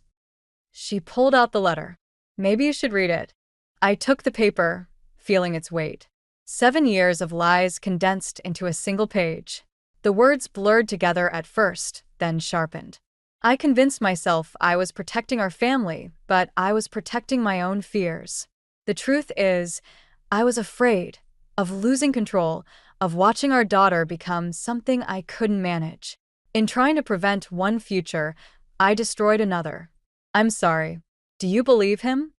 She pulled out the letter. Maybe you should read it. I took the paper, feeling its weight. 7 years of lies condensed into a single page. The words blurred together at first, then sharpened. I convinced myself I was protecting our family, but I was protecting my own fears. The truth is, I was afraid of losing control, of watching our daughter become something I couldn't manage. In trying to prevent one future, I destroyed another. I'm sorry. Do you believe him?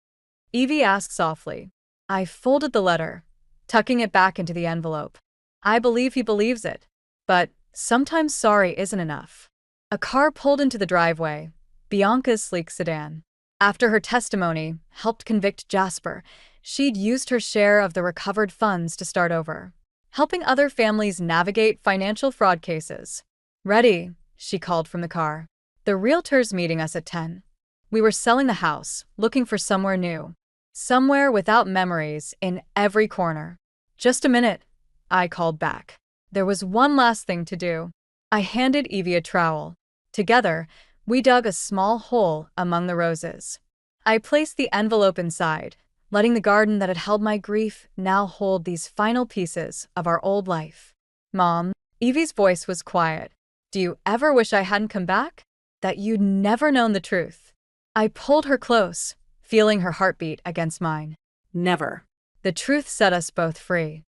Evie asked softly. I folded the letter, tucking it back into the envelope. I believe he believes it. But sometimes sorry isn't enough. A car pulled into the driveway, Bianca's sleek sedan. After her testimony helped convict Jasper, she'd used her share of the recovered funds to start over, helping other families navigate financial fraud cases. "Ready," she called from the car. "The realtor's meeting us at 10. We were selling the house, looking for somewhere new. Somewhere without memories in every corner." "Just a minute," I called back. There was one last thing to do. I handed Evie a trowel. Together, we dug a small hole among the roses. I placed the envelope inside, letting the garden that had held my grief now hold these final pieces of our old life. "Mom," Evie's voice was quiet. "Do you ever wish I hadn't come back? That you'd never known the truth?" I pulled her close, feeling her heartbeat against mine. Never. The truth set us both free.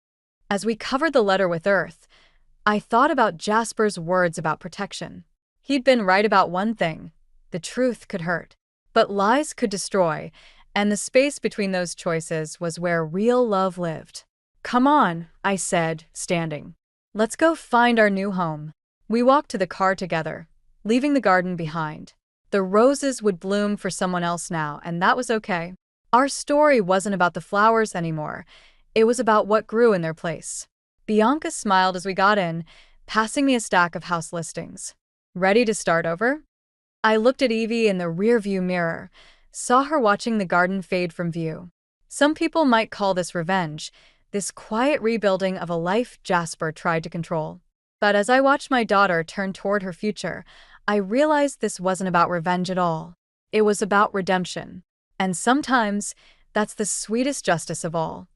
As we covered the letter with earth, I thought about Jasper's words about protection. He'd been right about one thing: the truth could hurt, but lies could destroy, and the space between those choices was where real love lived. "Come on," I said, standing. "Let's go find our new home." We walked to the car together, leaving the garden behind. The roses would bloom for someone else now, and that was okay. Our story wasn't about the flowers anymore. It was about what grew in their place. Bianca smiled as we got in, passing me a stack of house listings. "Ready to start over?" I looked at Evie in the rearview mirror, saw her watching the garden fade from view. Some people might call this revenge, this quiet rebuilding of a life Jasper tried to control. But as I watched my daughter turn toward her future, I realized this wasn't about revenge at all. It was about redemption. And sometimes, that's the sweetest justice of all.